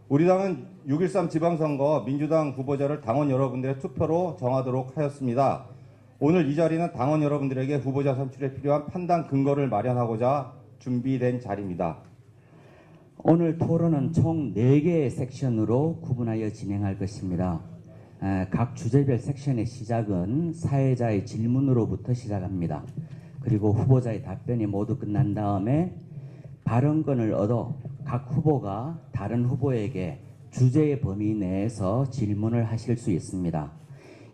우리 당은 6.13 지방선거 민주당 후보자를 당원 여러분들의 투표로 정하도록 하였습니다. 오늘 이 자리는 당원 여러분들에게 후보자 선출에 필요한 판단 근거를 마련하고자 준비된 자리입니다. 오늘 토론은 총 4개의 섹션으로 구분하여 진행할 것입니다. 각 주제별 섹션의 시작은 사회자의 질문으로부터 시작합니다. 그리고 후보자의 답변이 모두 끝난 다음에 발언권을 얻어 각 후보가 다른 후보에게 주제의 범위 내에서 질문을 하실 수 있습니다.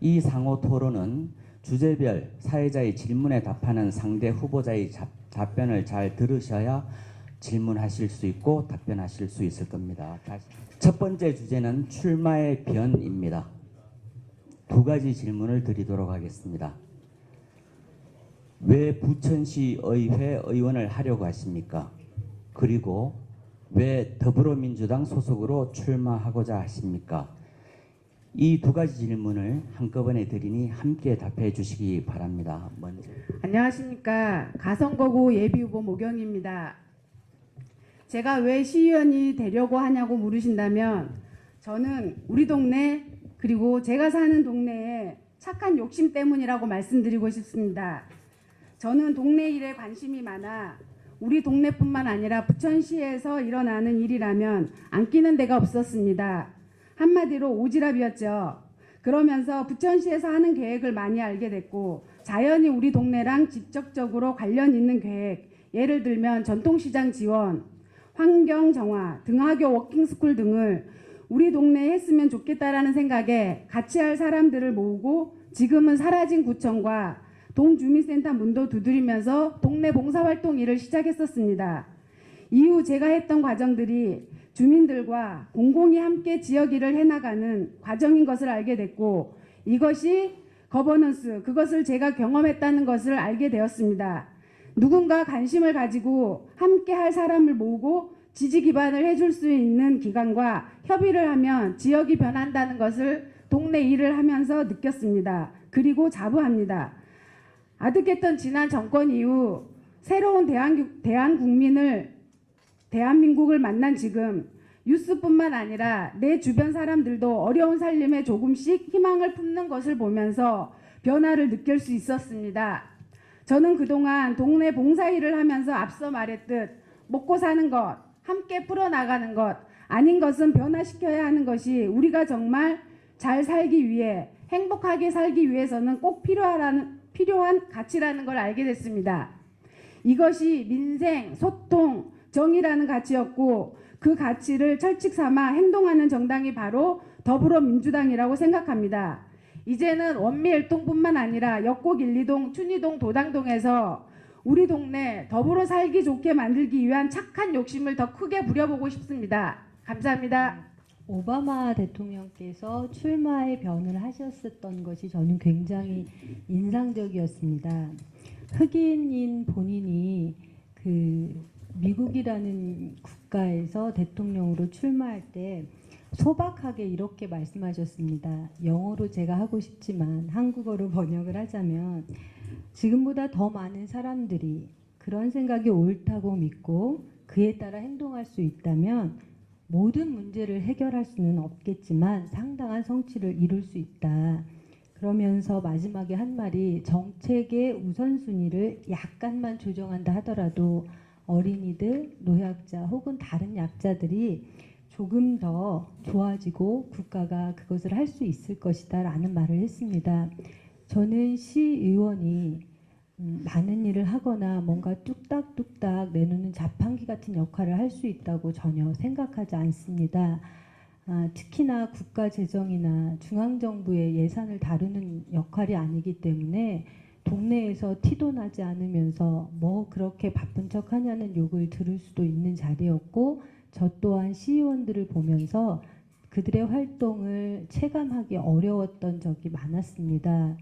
이 상호 토론은 주제별 사회자의 질문에 답하는 상대 후보자의 답변을 잘 들으셔야 질문하실 수 있고 답변하실 수 있을 겁니다. 첫 번째 주제는 출마의 변입니다. 2가지 질문을 드리도록 하겠습니다. 왜 부천시 의회 의원을 하려고 하십니까? 그리고 왜 더불어민주당 소속으로 출마하고자 하십니까? 이 2가지 질문을 한꺼번에 드리니 함께 답해 주시기 바랍니다. 먼저. 안녕하십니까. 가선거구 예비후보 모경입니다. 제가 왜 시의원이 되려고 하냐고 물으신다면 저는 우리 동네 그리고 제가 사는 동네에 착한 욕심 때문이라고 말씀드리고 싶습니다. 저는 동네 일에 관심이 많아 우리 동네뿐만 아니라 부천시에서 일어나는 일이라면 안 끼는 데가 없었습니다. 한마디로 오지랖이었죠. 그러면서 부천시에서 하는 계획을 많이 알게 됐고 자연히 우리 동네랑 직접적으로 관련 있는 계획, 예를 들면 전통시장 지원, 환경 정화, 등하교 워킹스쿨 등을 우리 동네에 했으면 좋겠다라는 생각에 같이 할 사람들을 모으고 지금은 사라진 구청과 동주민센터 문도 두드리면서 동네 봉사활동 일을 시작했었습니다. 이후 제가 했던 과정들이 주민들과 공공이 함께 지역 일을 해나가는 과정인 것을 알게 됐고 이것이 거버넌스, 그것을 제가 경험했다는 것을 알게 되었습니다. 누군가 관심을 가지고 함께 할 사람을 모으고 지지 기반을 해줄 수 있는 기관과 협의를 하면 지역이 변한다는 것을 동네 일을 하면서 느꼈습니다. 그리고 자부합니다. 아득했던 지난 정권 이후 새로운 대한민국을 만난 지금 뉴스뿐만 아니라 내 주변 사람들도 어려운 살림에 조금씩 희망을 품는 것을 보면서 변화를 느낄 수 있었습니다. 저는 그동안 동네 봉사일을 하면서 앞서 말했듯 먹고 사는 것, 함께 풀어나가는 것, 아닌 것은 변화시켜야 하는 것이 우리가 정말 잘 살기 위해 행복하게 살기 위해서는 꼭 필요한 가치라는 걸 알게 됐습니다. 이것이 민생, 소통, 정의라는 가치였고 그 가치를 철칙 삼아 행동하는 정당이 바로 더불어민주당이라고 생각합니다. 이제는 원미일동뿐만 아니라 역곡 1, 2동, 춘희동, 도당동에서 우리 동네 더불어 살기 좋게 만들기 위한 착한 욕심을 더 크게 부려보고 싶습니다. 감사합니다. 오바마 대통령께서 출마의 변을 하셨었던 것이 저는 굉장히 인상적이었습니다. 흑인인 본인이 미국이라는 국가에서 대통령으로 출마할 때 소박하게 이렇게 말씀하셨습니다. 영어로 제가 하고 싶지만 한국어로 번역을 하자면 지금보다 더 많은 사람들이 그런 생각이 옳다고 믿고 그에 따라 행동할 수 있다면 모든 문제를 해결할 수는 없겠지만 상당한 성취를 이룰 수 있다. 그러면서 마지막에 한 말이 정책의 우선순위를 약간만 조정한다 하더라도 어린이들, 노약자 혹은 다른 약자들이 조금 더 좋아지고 국가가 그것을 할 수 있을 것이다 라는 말을 했습니다. 저는 시의원이 많은 일을 하거나 뭔가 뚝딱뚝딱 내놓는 자판기 같은 역할을 할 수 있다고 전혀 생각하지 않습니다. 특히나 국가 재정이나 중앙정부의 예산을 다루는 역할이 아니기 때문에 동네에서 티도 나지 않으면서 뭐 그렇게 바쁜 척 하냐는 욕을 들을 수도 있는 자리였고 저 또한 시의원들을 보면서 그들의 활동을 체감하기 어려웠던 적이 많았습니다.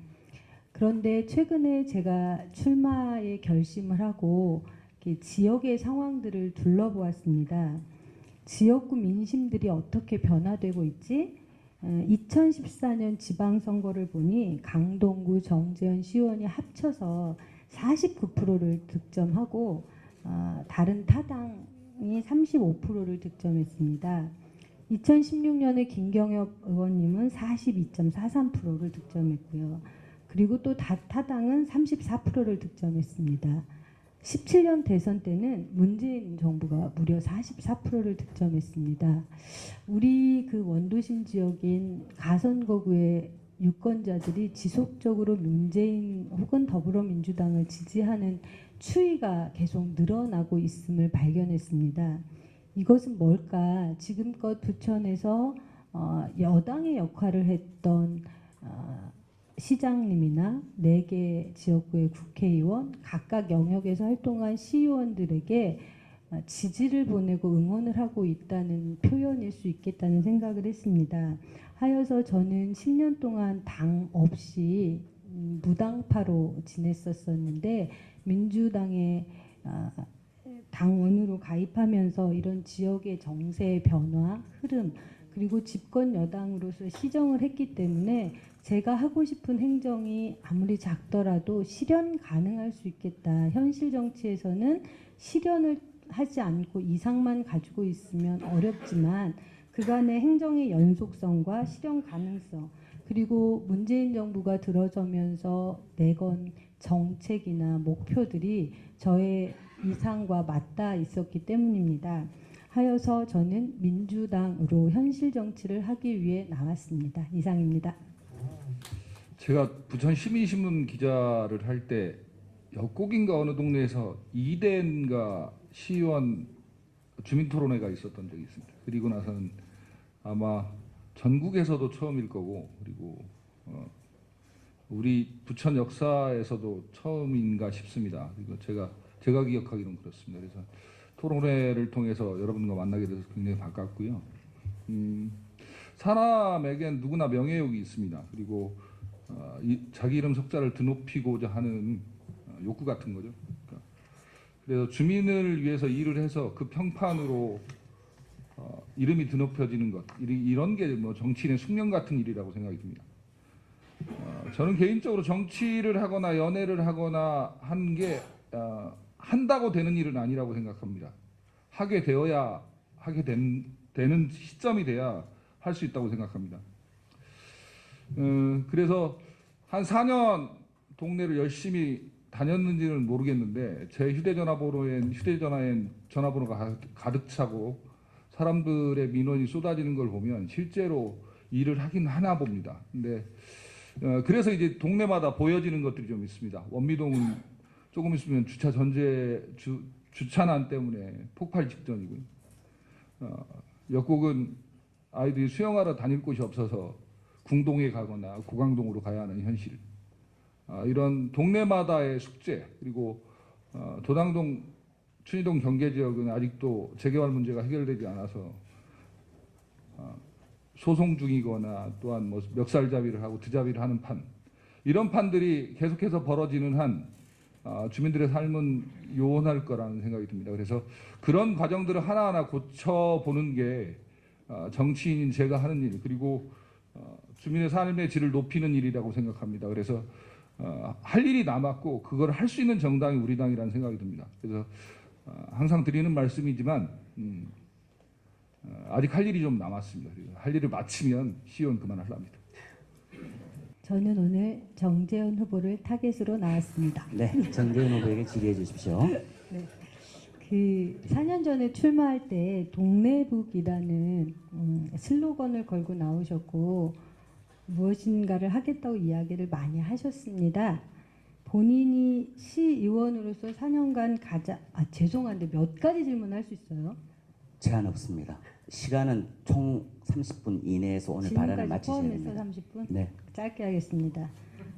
그런데 최근에 제가 출마에 결심을 하고 지역의 상황들을 둘러보았습니다. 지역구 민심들이 어떻게 변화되고 있지? 2014년 지방선거를 보니 강동구, 정재현 시의원이 합쳐서 49%를 득점하고 다른 타당은 35%를 득점했습니다. 2016년에 김경엽 의원님은 42.43%를 득점했고요. 그리고 또 타당은 34%를 득점했습니다. 17년 대선 때는 문재인 정부가 무려 44%를 득점했습니다. 우리 그 원도심 지역인 가선거구의 유권자들이 지속적으로 문재인 혹은 더불어민주당을 지지하는 추이가 계속 늘어나고 있음을 발견했습니다. 이것은 뭘까? 지금껏 부천에서 여당의 역할을 했던 시장님이나 4개 지역구의 국회의원, 각각 영역에서 활동한 시의원들에게 지지를 보내고 응원을 하고 있다는 표현일 수 있겠다는 생각을 했습니다. 하여서 저는 10년 동안 당 없이 무당파로 지냈었는데 민주당의 당원으로 가입하면서 이런 지역의 정세의 변화, 흐름, 그리고 집권 여당으로서 시정을 했기 때문에 제가 하고 싶은 행정이 아무리 작더라도 실현 가능할 수 있겠다. 현실 정치에서는 실현을 하지 않고 이상만 가지고 있으면 어렵지만 그간의 행정의 연속성과 실현 가능성, 그리고 문재인 정부가 들어서면서 내건 정책이나 목표들이 저의 이상과 맞닿아 있었기 때문입니다. 하여서 저는 민주당으로 현실 정치를 하기 위해 나왔습니다. 이상입니다. 제가 부천 시민신문 기자를 할 때 역곡인가 어느 동네에서 2대인가 시의원 주민토론회가 있었던 적이 있습니다. 그리고 나서는 아마 전국에서도 처음일 거고, 그리고 우리 부천 역사에서도 처음인가 싶습니다. 그리고 제가 기억하기로는 그렇습니다. 그래서 토론회를 통해서 여러분과 만나게 돼서 굉장히 반갑고요. 사람에겐 누구나 명예욕이 있습니다. 그리고 자기 이름 석자를 드높이고자 하는 욕구 같은 거죠. 그러니까 그래서 주민을 위해서 일을 해서 그 평판으로 이름이 드높여지는 것, 이런 게 뭐 정치인의 숙명 같은 일이라고 생각이 듭니다. 저는 개인적으로 정치를 하거나 연애를 하거나 한 게 한다고 되는 일은 아니라고 생각합니다. 하게 되어야 되는 시점이 돼야 할 수 있다고 생각합니다. 그래서 한 4년 동네를 열심히 다녔는지는 모르겠는데 제 휴대전화엔 전화번호가 가득 차고 사람들의 민원이 쏟아지는 걸 보면 실제로 일을 하긴 하나 봅니다. 근데 그래서 이제 동네마다 보여지는 것들이 좀 있습니다. 원미동은 조금 있으면 주차난 때문에 폭발 직전이고요. 역곡은 아이들이 수영하러 다닐 곳이 없어서 궁동에 가거나 고강동으로 가야 하는 현실. 이런 동네마다의 숙제, 그리고 도당동, 춘희동 경계지역은 아직도 재개발 문제가 해결되지 않아서 소송 중이거나 또한 뭐 멱살잡이를 하고 드잡이를 하는 판, 이런 판들이 계속해서 벌어지는 한 주민들의 삶은 요원할 거라는 생각이 듭니다. 그래서 그런 과정들을 하나하나 고쳐보는 게 정치인인 제가 하는 일, 그리고 주민의 삶의 질을 높이는 일이라고 생각합니다. 그래서 할 일이 남았고 그걸 할 수 있는 정당이 우리 당이라는 생각이 듭니다. 그래서 항상 드리는 말씀이지만 아직 할 일이 좀 남았습니다. 할 일을 마치면 시의원 그만하려 합니다. 저는 오늘 정재훈 후보를 타겟으로 나왔습니다. 네, 정재훈 후보에게 질의해 주십시오. 네. 그 4년 전에 출마할 때 동네북이라는 슬로건을 걸고 나오셨고 무엇인가를 하겠다고 이야기를 많이 하셨습니다. 본인이 시의원으로서 4년간 죄송한데 몇 가지 질문할 수 있어요? 제한 없습니다. 시간은 총 30분 이내에서 오늘 발언을 마치셔야 포함해서 됩니다. 30분? 네. 짧게 하겠습니다.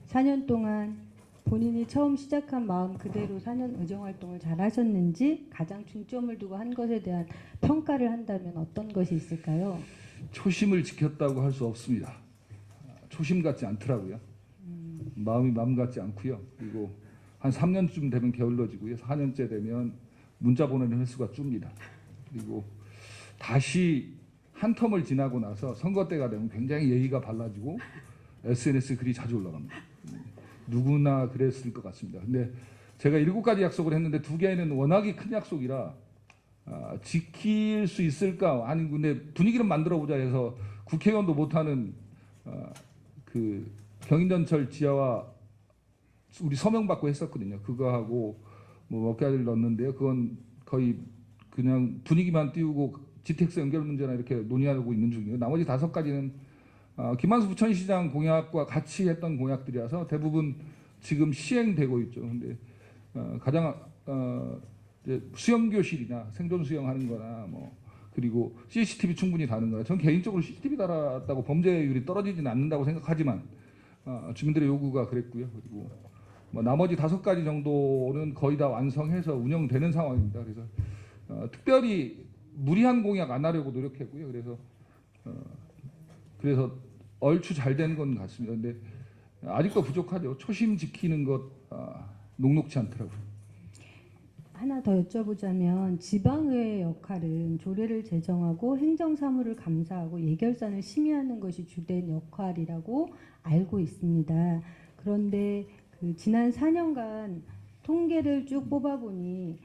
4년 동안 본인이 처음 시작한 마음 그대로 4년 의정활동을 잘 하셨는지 가장 중점을 두고 한 것에 대한 평가를 한다면 어떤 것이 있을까요? 초심을 지켰다고 할 수 없습니다. 초심 같지 않더라고요. 마음이 마음 같지 않고요. 그리고 한 3년쯤 되면 게을러지고요. 4년째 되면 문자 보내는 횟수가 줍니다. 그리고 다시 한 텀을 지나고 나서 선거 때가 되면 굉장히 예의가 발라지고 SNS 글이 자주 올라갑니다. 누구나 그랬을 것 같습니다. 근데 제가 7가지 약속을 했는데 2개는 워낙에 큰 약속이라 지킬 수 있을까? 아니 근데 분위기를 만들어보자 해서 국회의원도 못하는 그 경인전철 지하와 우리 서명 받고 했었거든요. 그거 하고 뭐 몇 가지를 넣었는데요. 그건 거의 그냥 분위기만 띄우고 GTX 연결 문제나 이렇게 논의하고 있는 중이에요. 나머지 5가지는 김만수 부천시장 공약과 같이 했던 공약들이라서 대부분 지금 시행되고 있죠. 근데 가장 이제 수영교실이나 생존 수영하는 거나 뭐 그리고 CCTV 충분히 다는 거나 전 개인적으로 CCTV 달았다고 범죄율이 떨어지지는 않는다고 생각하지만 주민들의 요구가 그랬고요. 그리고 뭐 나머지 5가지 정도는 거의 다 완성해서 운영되는 상황입니다. 그래서 특별히 무리한 공약 안 하려고 노력했고요. 그래서 얼추 잘 된 건 같습니다. 근데 아직도 부족하죠. 초심 지키는 것 녹록지 않더라고요. 하나 더 여쭤보자면 지방의회의 역할은 조례를 제정하고 행정사무를 감사하고 예결산을 심의하는 것이 주된 역할이라고 알고 있습니다. 그런데 그 지난 4년간 통계를 쭉 뽑아보니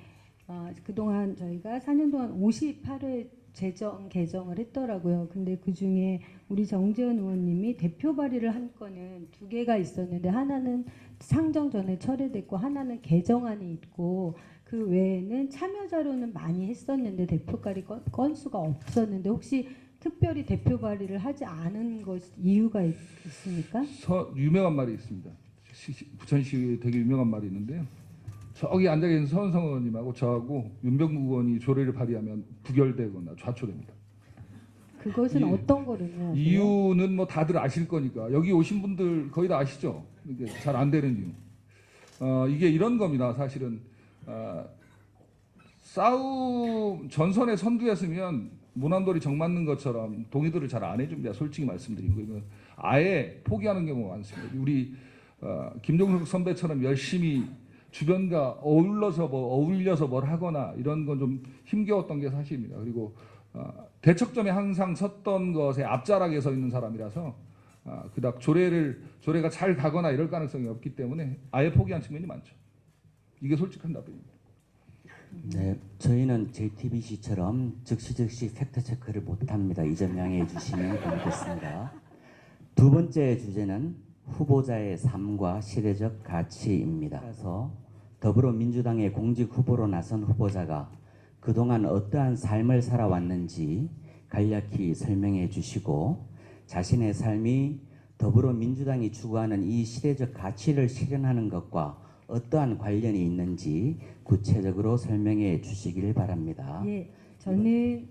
그동안 저희가 4년 동안 58회 재정 개정을 했더라고요. 근데 그 중에 우리 정재원 의원님이 대표 발의를 한 건은 2개가 있었는데 하나는 상정 전에 철회됐고 하나는 개정안이 있고 그 외에는 참여 자료는 많이 했었는데 대표 발의 건수가 없었는데 혹시 특별히 대표 발의를 하지 않은 것 이유가 있습니까? 유명한 말이 있습니다. 부천시에 되게 유명한 말이 있는데요. 저기 앉아 계신 서은성 의원님하고 저하고 윤병국 의원이 조례를 발의하면 부결되거나 좌초됩니다. 그것은 어떤 거를 의미하세요? 이유는 뭐 다들 아실 거니까 여기 오신 분들 거의 다 아시죠? 이게 잘 안 되는 이유. 이게 이런 겁니다. 사실은 싸움 전선에 선두였으면 모난돌이 정 맞는 것처럼 동의들을 잘 안 해줍니다. 솔직히 말씀드린 거예요. 아예 포기하는 경우가 많습니다. 우리 김종석 선배처럼 열심히 주변과 어울려서 뭘 하거나 이런 건 좀 힘겨웠던 게 사실입니다. 그리고 대척점에 항상 섰던 것에 앞자락에 서 있는 사람이라서 그닥 조례가 잘 가거나 이럴 가능성이 없기 때문에 아예 포기한 측면이 많죠. 이게 솔직한 답변입니다. 네, 저희는 JTBC처럼 즉시 팩트 체크를 못합니다. 이 점 양해해 주시면 고맙겠습니다. 두 번째 주제는 후보자의 삶과 시대적 가치입니다. 그래서 더불어민주당의 공직 후보로 나선 후보자가 그동안 어떠한 삶을 살아왔는지 간략히 설명해 주시고 자신의 삶이 더불어민주당이 추구하는 이 시대적 가치를 실현하는 것과 어떠한 관련이 있는지 구체적으로 설명해 주시길 바랍니다. 예, 저는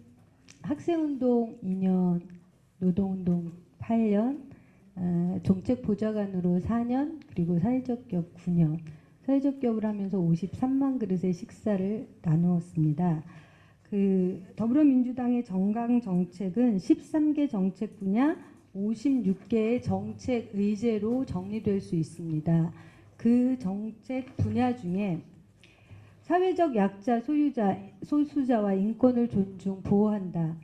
학생운동 2년, 노동운동 8년, 정책보좌관으로 4년, 그리고 사회적 기업 9년, 사회적 기업을 하면서 53만 그릇의 식사를 나누었습니다. 그 더불어민주당의 정강 정책은 13개 정책 분야 56개의 정책 의제로 정리될 수 있습니다. 그 정책 분야 중에 사회적 약자, 소수자와 인권을 존중, 보호한다.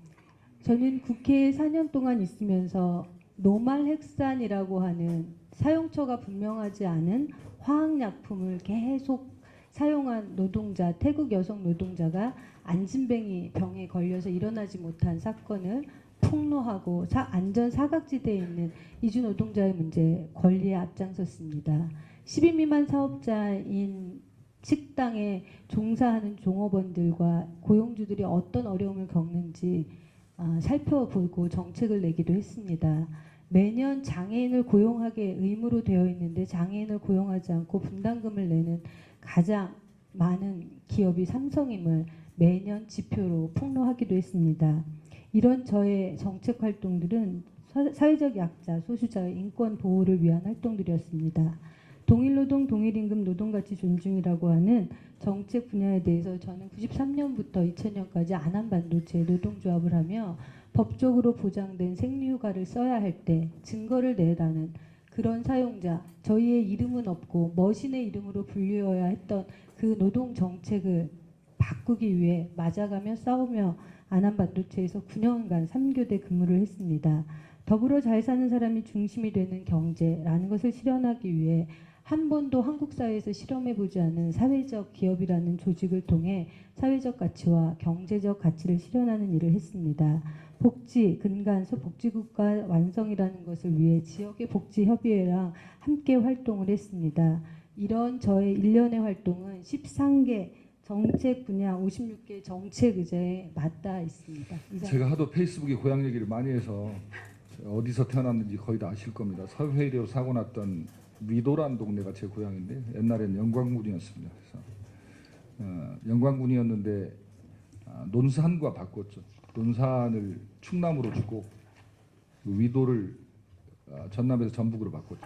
저는 국회에 4년 동안 있으면서 노말헥산이라고 하는 사용처가 분명하지 않은 화학약품을 계속 사용한 노동자, 태국 여성 노동자가 안진뱅이 병에 걸려서 일어나지 못한 사건을 폭로하고 안전 사각지대에 있는 이주 노동자의 문제 권리에 앞장섰습니다. 10인 미만 사업자인 식당에 종사하는 종업원들과 고용주들이 어떤 어려움을 겪는지 살펴보고 정책을 내기도 했습니다. 매년 장애인을 고용하게 의무로 되어 있는데 장애인을 고용하지 않고 분담금을 내는 가장 많은 기업이 삼성임을 매년 지표로 폭로하기도 했습니다. 이런 저의 정책 활동들은 사회적 약자, 소수자의 인권 보호를 위한 활동들이었습니다. 동일노동, 동일임금, 노동가치 존중이라고 하는 정책 분야에 대해서 저는 93년부터 2000년까지 안한반도체 노동조합을 하며 법적으로 보장된 생리휴가를 써야 할 때 증거를 내라는 그런 사용자, 저희의 이름은 없고 머신의 이름으로 불리어야 했던 그 노동 정책을 바꾸기 위해 맞아가며 싸우며 안한반도체에서 9년간 3교대 근무를 했습니다. 더불어 잘 사는 사람이 중심이 되는 경제라는 것을 실현하기 위해 한 번도 한국 사회에서 실험해보지 않은 사회적 기업이라는 조직을 통해 사회적 가치와 경제적 가치를 실현하는 일을 했습니다. 복지, 근간소 복지국가 완성이라는 것을 위해 지역의 복지협의회랑 함께 활동을 했습니다. 이런 저의 일련의 활동은 13개 정책 분야 56개 정책 의제에 맞닿아 있습니다. 제가 하도 페이스북에 고향 얘기를 많이 해서 어디서 태어났는지 거의 다 아실 겁니다. 서해로 사고 났던 위도란 동네가 제 고향인데 옛날에는 영광군이었습니다. 그래서 영광군이었는데 논산과 바꿨죠. 논산을 충남으로 주고 위도를 전남에서 전북으로 바꿨죠.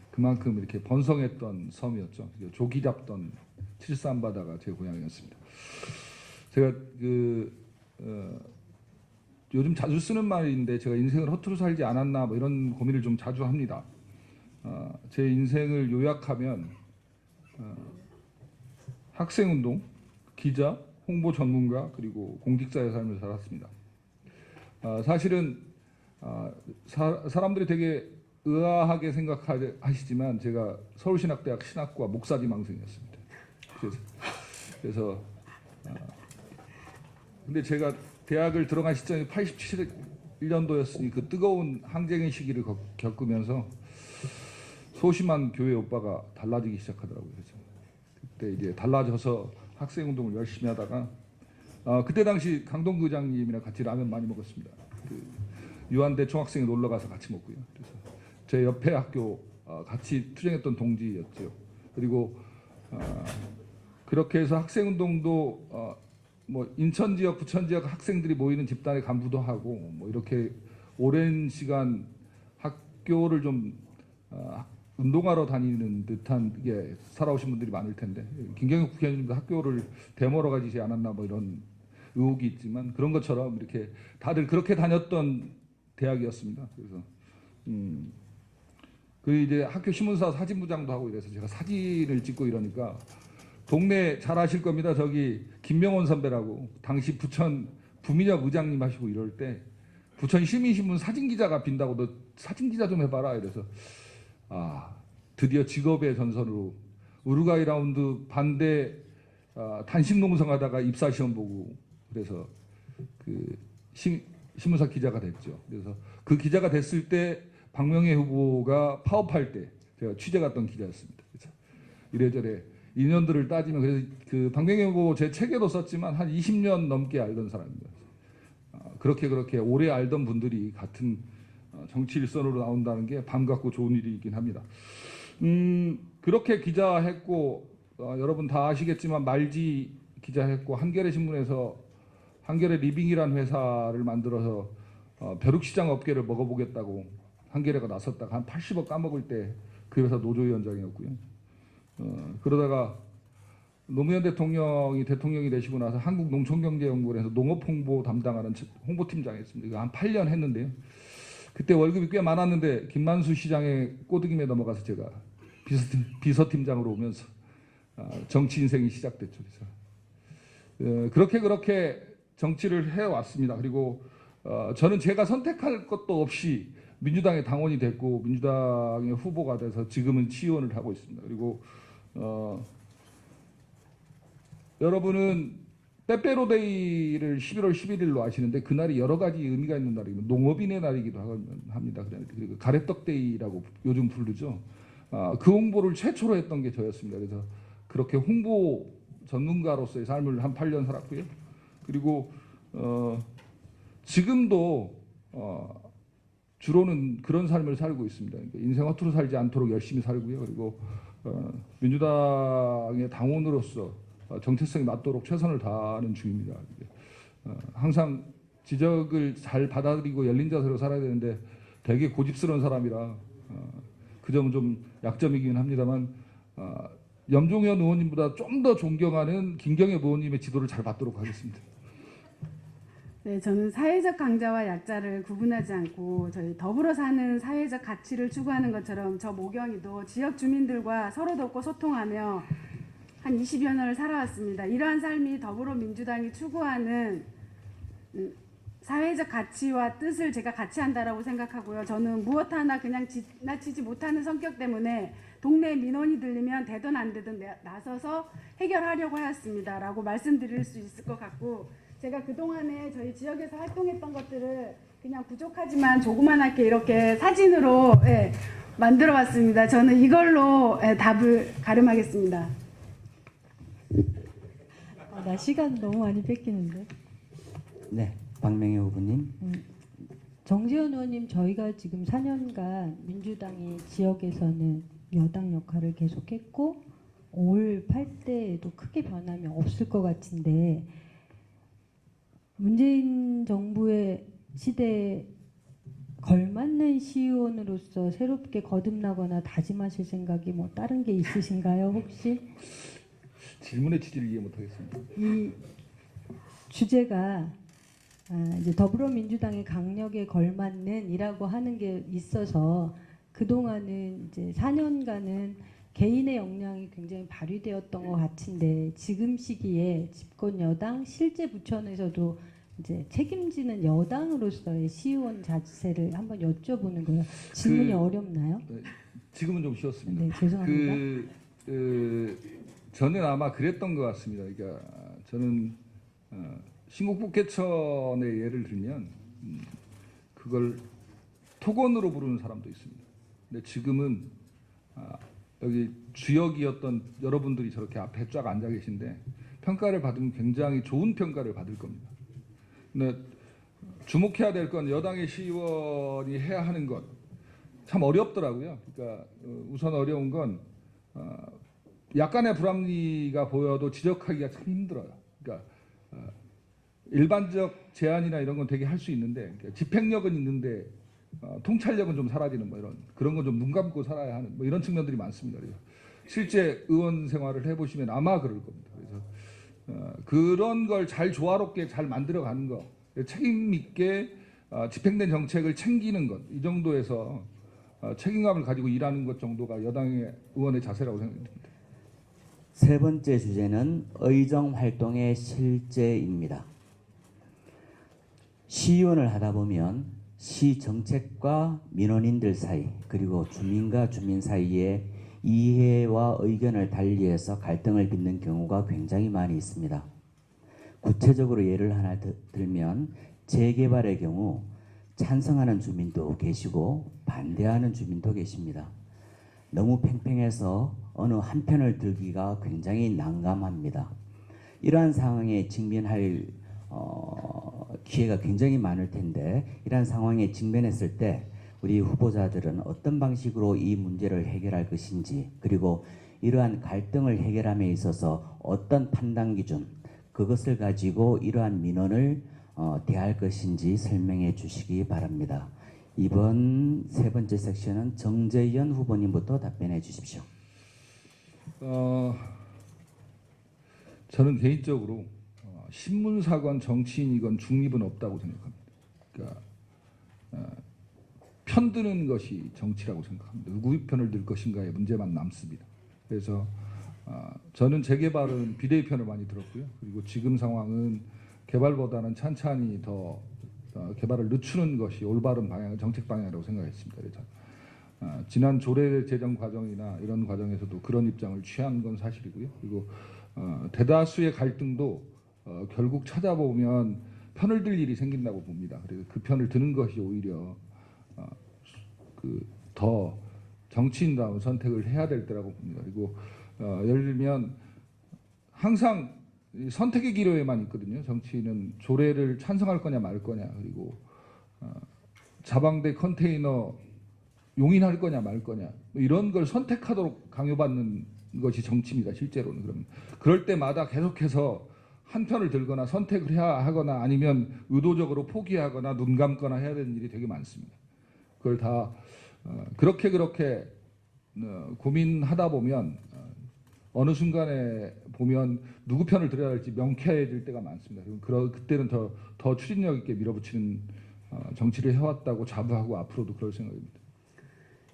그만큼 이렇게 번성했던 섬이었죠. 조기 잡던 칠산바다가 제 고향이었습니다. 제가 요즘 자주 쓰는 말인데 제가 인생을 허투루 살지 않았나 뭐 이런 고민을 좀 자주 합니다. 제 인생을 요약하면 학생운동, 기자, 홍보 전문가 그리고 공직자의 삶을 살았습니다. 사실은 사람들이 되게 의아하게 생각하시지만 제가 서울신학대학 신학과 목사지망생이었습니다. 그래서 근데 제가 대학을 들어간 시점이 87년도였으니 그 뜨거운 항쟁의 시기를 겪으면서 소심한 교회 오빠가 달라지기 시작하더라고요. 그래서 그때 이제 달라져서 학생운동을 열심히 하다가 그때 당시 강동구 의장님이랑 같이 라면 많이 먹었습니다. 그 유한대 총학생회 놀러 가서 같이 먹고요. 그래서 제 옆에 학교 같이 투쟁했던 동지였죠. 그리고 그렇게 해서 학생운동도 뭐 인천 지역, 부천 지역 학생들이 모이는 집단의 간부도 하고 뭐 이렇게 오랜 시간 학교를 좀 운동하러 다니는 듯한 게 살아오신 분들이 많을 텐데 김경엽 국회의원님도 학교를 데모로 가지지 않았나 뭐 이런 의혹이 있지만 그런 것처럼 이렇게 다들 그렇게 다녔던 대학이었습니다. 그래서 그 이제 학교 신문사 사진부장도 하고 이래서 제가 사진을 찍고 이러니까 동네 잘 아실 겁니다. 저기 김명원 선배라고 당시 부천 부민혁 의장님 하시고 이럴 때 부천 시민신문 사진기자가 빈다고 너 사진기자 좀 해봐라 이래서 드디어 직업의 전선으로 우루과이 라운드 반대 단식 농성하다가 입사 시험 보고 그래서 그 신문사 기자가 됐죠. 그래서 그 기자가 됐을 때 박명혜 후보가 파업할 때 제가 취재 갔던 기자였습니다. 그래서 이래저래 인연들을 따지면 그래서 그 박명혜 후보 제 책에도 썼지만 한 20년 넘게 알던 사람입니다. 그렇게 오래 알던 분들이 같은 정치 일선으로 나온다는 게 반갑고 좋은 일이긴 합니다. 그렇게 기자했고 여러분 다 아시겠지만 말지 기자했고 한겨레 신문에서 한겨레 리빙이라는 회사를 만들어서 벼룩시장 업계를 먹어보겠다고 한겨레가 나섰다가 한 80억 까먹을 때 그 회사 노조위원장이었고요. 그러다가 노무현 대통령이 되시고 나서 한국농촌경제연구원에서 농업홍보 담당하는 홍보팀장이었습니다. 이거 한 8년 했는데요. 그때 월급이 꽤 많았는데 김만수 시장의 꼬드김에 넘어가서 제가 비서팀장으로 오면서 정치 인생이 시작됐죠. 그래서 그렇게 정치를 해왔습니다. 그리고 저는 제가 선택할 것도 없이 민주당의 당원이 됐고 민주당의 후보가 돼서 지금은 치의원을 하고 있습니다. 그리고 여러분은 빼빼로데이를 11월 11일로 아시는데 그날이 여러 가지 의미가 있는 날이고 농업인의 날이기도 합니다. 그리고 가래떡데이라고 요즘 부르죠. 그 홍보를 최초로 했던 게 저였습니다. 그래서 그렇게 홍보 전문가로서의 삶을 한 8년 살았고요. 그리고 지금도 주로는 그런 삶을 살고 있습니다. 그러니까 인생 허투루 살지 않도록 열심히 살고요. 그리고 민주당의 당원으로서 정체성이 맞도록 최선을 다하는 중입니다. 항상 지적을 잘 받아들이고 열린 자세로 살아야 되는데 되게 고집스러운 사람이라 그 점은 좀 약점이긴 합니다만 염종현 의원님보다 좀 더 존경하는 김경엽 의원님의 지도를 잘 받도록 하겠습니다. 네, 저는 사회적 강자와 약자를 구분하지 않고 저희 더불어 사는 사회적 가치를 추구하는 것처럼 저 모경이도 지역 주민들과 서로 돕고 소통하며 한 20여 년을 살아왔습니다. 이러한 삶이 더불어민주당이 추구하는 사회적 가치와 뜻을 제가 같이 한다라고 생각하고요. 저는 무엇 하나 그냥 지나치지 못하는 성격 때문에 동네 민원이 들리면 되든 안 되든 나서서 해결하려고 하였습니다라고 말씀드릴 수 있을 것 같고, 제가 그동안에 저희 지역에서 활동했던 것들을 그냥 부족하지만 조그만하게 이렇게 사진으로 만들어 봤습니다. 저는 이걸로 답을 가름하겠습니다. 나 시간 너무 많이 뺏기는데. 네, 박명희 후보님. 정재현 의원님, 저희가 지금 4년간 민주당이 지역에서는 여당 역할을 계속했고 5.18 때에도 크게 변함이 없을 것 같은데, 문재인 정부의 시대에 걸맞는 시의원으로서 새롭게 거듭나거나 다짐하실 생각이 뭐 다른 게 있으신가요, 혹시? 질문의 취지를 이해 못하겠습니다. 이 주제가 이제 더불어민주당의 강력에 걸맞는이라고 하는 게 있어서 그동안은 이제 4년간은 개인의 역량이 굉장히 발휘되었던 것 같은데, 지금 시기에 집권 여당 실제 부천에서도 이제 책임지는 여당으로서의 시의원 자체를 한번 여쭤보는 거예요. 질문이 어렵나요? 지금은 좀 쉬웠습니다. 네, 죄송합니다. 저는 아마 그랬던 것 같습니다. 그러니까 저는 신곡부 개천의 예를 들면 그걸 토건으로 부르는 사람도 있습니다. 근데 지금은 여기 주역이었던 여러분들이 저렇게 앞에 쫙 앉아 계신데 평가를 받으면 굉장히 좋은 평가를 받을 겁니다. 근데 주목해야 될 건 여당의 시의원이 해야 하는 것 참 어렵더라고요. 그러니까 우선 어려운 건 약간의 불합리가 보여도 지적하기가 참 힘들어요. 그러니까 일반적 제안이나 이런 건 되게 할 수 있는데, 그러니까 집행력은 있는데 통찰력은 좀 사라지는 뭐 그런 건 좀 눈 감고 살아야 하는 뭐 이런 측면들이 많습니다. 그래서 실제 의원 생활을 해보시면 아마 그럴 겁니다. 그래서 그런 걸 잘 조화롭게 잘 만들어가는 거, 책임 있게 집행된 정책을 챙기는 것, 이 정도에서 책임감을 가지고 일하는 것 정도가 여당의 의원의 자세라고 생각합니다. 세 번째 주제는 의정 활동의 실제입니다. 시의원을 하다 보면 시 정책과 민원인들 사이, 그리고 주민과 주민 사이에 이해와 의견을 달리해서 갈등을 빚는 경우가 굉장히 많이 있습니다. 구체적으로 예를 하나 들면 재개발의 경우 찬성하는 주민도 계시고 반대하는 주민도 계십니다. 너무 팽팽해서 어느 한편을 들기가 굉장히 난감합니다. 이러한 상황에 직면할 기회가 굉장히 많을 텐데, 이러한 상황에 직면했을 때 우리 후보자들은 어떤 방식으로 이 문제를 해결할 것인지, 그리고 이러한 갈등을 해결함에 있어서 어떤 판단 기준, 그것을 가지고 이러한 민원을 대할 것인지 설명해 주시기 바랍니다. 이번 세 번째 섹션은 정재현 후보님부터 답변해 주십시오. 저는 개인적으로 신문사건 정치인이건 중립은 없다고 생각합니다. 그러니까 편드는 것이 정치라고 생각합니다. 누구의 편을 들 것인가의 문제만 남습니다. 그래서 저는 재개발은 비대위 편을 많이 들었고요. 그리고 지금 상황은 개발보다는 찬찬히 더 개발을 늦추는 것이 올바른 방향, 정책 방향이라고 생각했습니다. 그래서 지난 조례 제정 과정이나 이런 과정에서도 그런 입장을 취한 건 사실이고요. 그리고 대다수의 갈등도 결국 찾아보면 편을 들 일이 생긴다고 봅니다. 그래서 그 편을 드는 것이 오히려 더 정치인다운 선택을 해야 될 때라고 봅니다. 그리고 예를 들면 항상 선택의 기로에만 있거든요. 정치인은 조례를 찬성할 거냐 말 거냐, 그리고 자방대 컨테이너 용인할 거냐 말 거냐, 이런 걸 선택하도록 강요받는 것이 정치입니다. 실제로는. 그러면 그럴 때마다 계속해서 한 편을 들거나 선택을 해야 하거나 아니면 의도적으로 포기하거나 눈 감거나 해야 되는 일이 되게 많습니다. 그걸 다 그렇게 고민하다 보면 어느 순간에 보면 누구 편을 들어야 할지 명쾌해질 때가 많습니다. 그때는 더 추진력 있게 밀어붙이는 정치를 해왔다고 자부하고 앞으로도 그럴 생각입니다.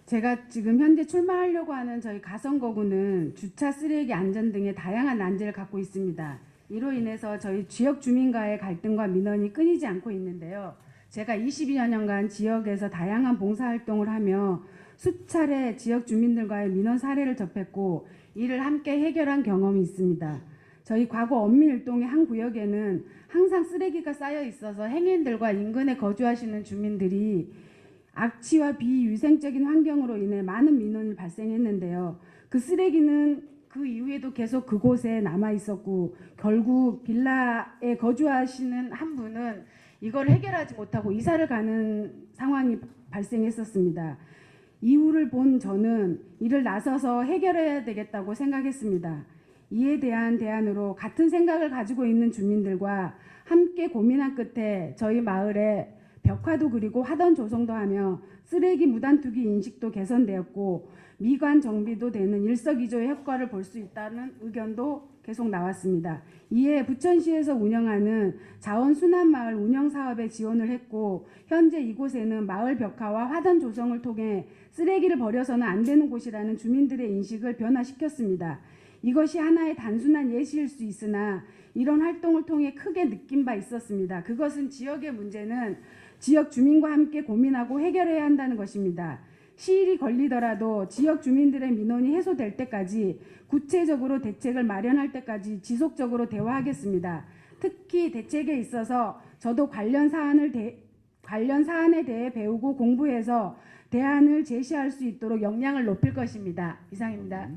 제가 지금 현재 출마하려고 하는 저희 가성거구는 주차 쓰레기 안전 등의 다양한 난제를 갖고 있습니다. 이로 인해서 저희 지역 주민과의 갈등과 민원이 끊이지 않고 있는데요. 제가 22여 년간 지역에서 다양한 봉사활동을 하며 수차례 지역 주민들과의 민원 사례를 접했고 이를 함께 해결한 경험이 있습니다. 저희 과거 언미일동의 한 구역에는 항상 쓰레기가 쌓여 있어서 행인들과 인근에 거주하시는 주민들이 악취와 비위생적인 환경으로 인해 많은 민원이 발생했는데요. 그 쓰레기는 그 이후에도 계속 그곳에 남아 있었고 결국 빌라에 거주하시는 한 분은 이걸 해결하지 못하고 이사를 가는 상황이 발생했었습니다. 이유를 본 저는 이를 나서서 해결해야 되겠다고 생각했습니다. 이에 대한 대안으로 같은 생각을 가지고 있는 주민들과 함께 고민한 끝에 저희 마을에 벽화도 그리고 화단 조성도 하며 쓰레기 무단 투기 인식도 개선되었고 미관 정비도 되는 일석이조의 효과를 볼 수 있다는 의견도 계속 나왔습니다. 이에 부천시에서 운영하는 자원순환마을 운영사업에 지원을 했고 현재 이곳에는 마을 벽화와 화단 조성을 통해 쓰레기를 버려서는 안 되는 곳이라는 주민들의 인식을 변화시켰습니다. 이것이 하나의 단순한 예시일 수 있으나 이런 활동을 통해 크게 느낀 바 있었습니다. 그것은 지역의 문제는 지역 주민과 함께 고민하고 해결해야 한다는 것입니다. 시일이 걸리더라도 지역 주민들의 민원이 해소될 때까지 구체적으로 대책을 마련할 때까지 지속적으로 대화하겠습니다. 특히 대책에 있어서 저도 관련 사안에 대해 배우고 공부해서 대안을 제시할 수 있도록 역량을 높일 것입니다. 이상입니다.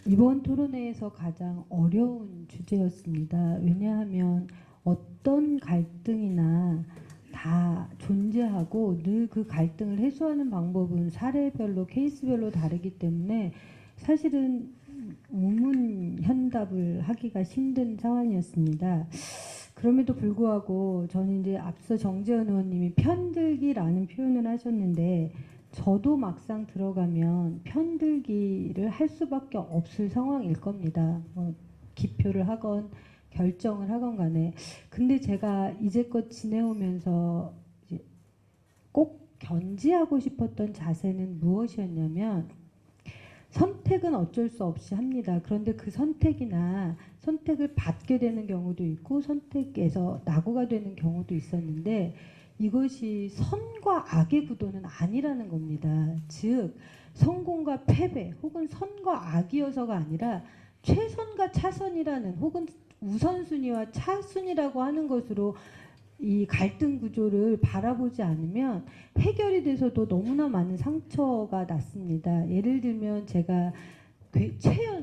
이번 토론회에서 가장 어려운 주제였습니다. 왜냐하면 어떤 갈등이나 다 존재하고 늘 그 갈등을 해소하는 방법은 사례별로 케이스별로 다르기 때문에 사실은 우문현답을 하기가 힘든 상황이었습니다. 그럼에도 불구하고 저는 이제 앞서 정재현 의원님이 편들기라는 표현을 하셨는데 저도 막상 들어가면 편들기를 할 수밖에 없을 상황일 겁니다. 기표를 하건 결정을 하건 간에. 근데 제가 이제껏 지내오면서 이제 꼭 견지하고 싶었던 자세는 무엇이었냐면 선택은 어쩔 수 없이 합니다. 그런데 그 선택이나 선택을 받게 되는 경우도 있고 선택에서 낙오가 되는 경우도 있었는데 이것이 선과 악의 구도는 아니라는 겁니다. 즉 성공과 패배 혹은 선과 악이어서가 아니라 최선과 차선이라는 혹은 우선순위와 차순위라고 하는 것으로 이 갈등 구조를 바라보지 않으면 해결이 돼서도 너무나 많은 상처가 났습니다. 예를 들면 제가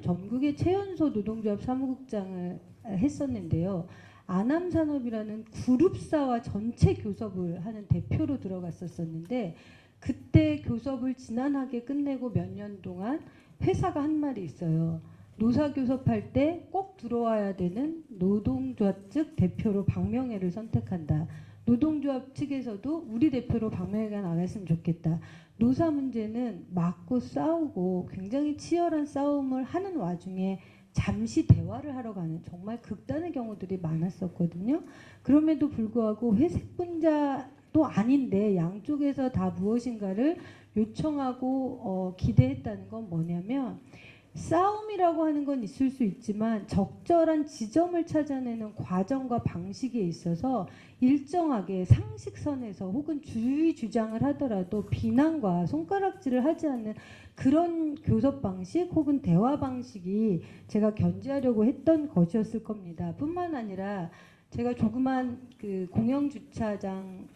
전국의 최연소 노동조합 사무국장을 했었는데요. 아남산업이라는 그룹사와 전체 교섭을 하는 대표로 들어갔었는데 그때 교섭을 지난하게 끝내고 몇 년 동안 회사가 한 말이 있어요. 노사교섭할 때 꼭 들어와야 되는 노동조합 측 대표로 박명애를 선택한다. 노동조합 측에서도 우리 대표로 박명애가 나갔으면 좋겠다. 노사 문제는 맞고 싸우고 굉장히 치열한 싸움을 하는 와중에 잠시 대화를 하러 가는 정말 극단의 경우들이 많았었거든요. 그럼에도 불구하고 회색 분자도 아닌데 양쪽에서 다 무엇인가를 요청하고 기대했다는 건 뭐냐면 싸움이라고 하는 건 있을 수 있지만 적절한 지점을 찾아내는 과정과 방식에 있어서 일정하게 상식선에서 혹은 주의 주장을 하더라도 비난과 손가락질을 하지 않는 그런 교섭 방식 혹은 대화 방식이 제가 견지하려고 했던 것이었을 겁니다. 뿐만 아니라 제가 조그만 그 공영 주차장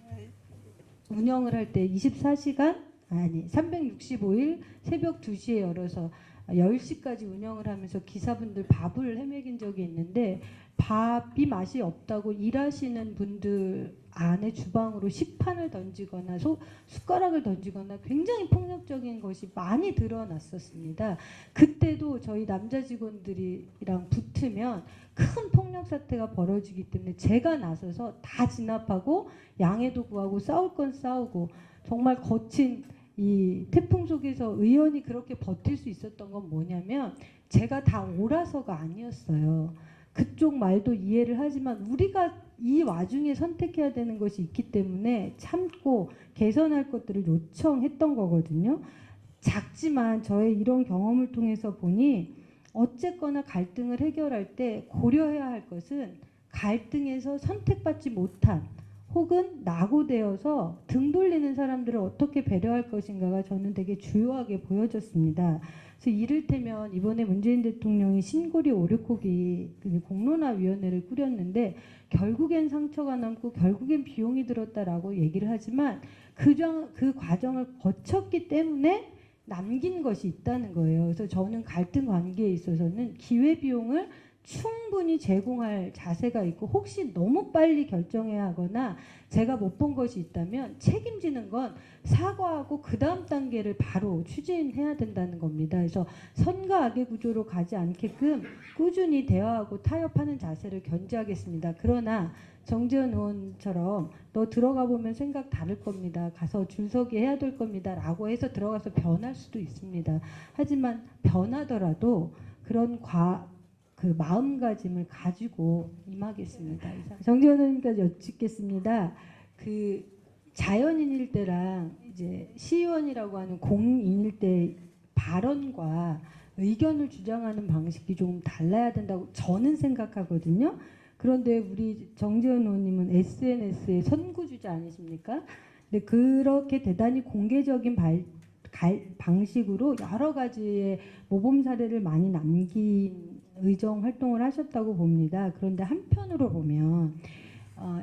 운영을 할 때 24시간 아니 365일 새벽 2시에 열어서 10시까지 운영을 하면서 기사분들 밥을 헤매긴 적이 있는데 밥이 맛이 없다고 일하시는 분들 안에 주방으로 식판을 던지거나 숟가락을 던지거나 굉장히 폭력적인 것이 많이 드러났었습니다. 그때도 저희 남자 직원들이랑 붙으면 큰 폭력 사태가 벌어지기 때문에 제가 나서서 다 진압하고 양해도 구하고 싸울 건 싸우고 정말 거친 이 태풍 속에서 의원이 그렇게 버틸 수 있었던 건 뭐냐면 제가 다 옳아서가 아니었어요. 그쪽 말도 이해를 하지만 우리가 이 와중에 선택해야 되는 것이 있기 때문에 참고 개선할 것들을 요청했던 거거든요. 작지만 저의 이런 경험을 통해서 보니 어쨌거나 갈등을 해결할 때 고려해야 할 것은 갈등에서 선택받지 못한 혹은 낙오되어서 등 돌리는 사람들을 어떻게 배려할 것인가가 저는 되게 주요하게 보여졌습니다. 그래서 이를테면 이번에 문재인 대통령이 신고리 오류코기 공론화위원회를 꾸렸는데 결국엔 상처가 남고 결국엔 비용이 들었다라고 얘기를 하지만 그 과정을 거쳤기 때문에 남긴 것이 있다는 거예요. 그래서 저는 갈등 관계에 있어서는 기회비용을 충분히 제공할 자세가 있고 혹시 너무 빨리 결정해야 하거나 제가 못 본 것이 있다면 책임지는 건 사과하고 그 다음 단계를 바로 추진해야 된다는 겁니다. 그래서 선과 악의 구조로 가지 않게끔 꾸준히 대화하고 타협하는 자세를 견지하겠습니다. 그러나 정재현 의원처럼 너 들어가 보면 생각 다를 겁니다. 가서 줄서기 해야 될 겁니다. 라고 해서 들어가서 변할 수도 있습니다. 하지만 변하더라도 그런 그 마음가짐을 가지고 임하겠습니다. 정재현 의원님까지 여쭙겠습니다. 그 자연인일 때랑 이제 시의원이라고 하는 공인일 때 발언과 의견을 주장하는 방식이 조금 달라야 된다고 저는 생각하거든요. 그런데 우리 정재현 의원님은 SNS의 선구주자 아니십니까? 근데 그렇게 대단히 공개적인 방식으로 여러 가지의 모범 사례를 많이 남긴 의정 활동을 하셨다고 봅니다. 그런데 한편으로 보면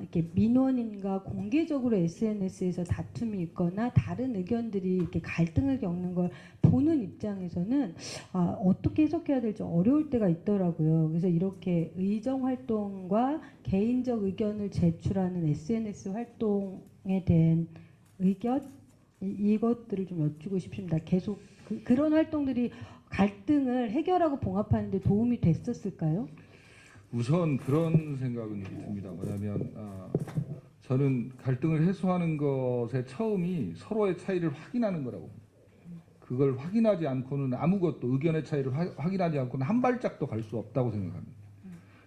이렇게 민원인과 공개적으로 SNS에서 다툼이 있거나 다른 의견들이 이렇게 갈등을 겪는 걸 보는 입장에서는 어떻게 해석해야 될지 어려울 때가 있더라고요. 그래서 이렇게 의정 활동과 개인적 의견을 제출하는 SNS 활동에 대한 의견 이것들을 좀 여쭈고 싶습니다. 계속 그런 활동들이 갈등을 해결하고 봉합하는 데 도움이 됐었을까요? 우선 그런 생각은 듭니다. 뭐냐면 저는 갈등을 해소하는 것의 처음이 서로의 차이를 확인하는 거라고 봅니다. 그걸 확인하지 않고는 아무것도 의견의 차이를 확인하지 않고는 한 발짝도 갈 수 없다고 생각합니다.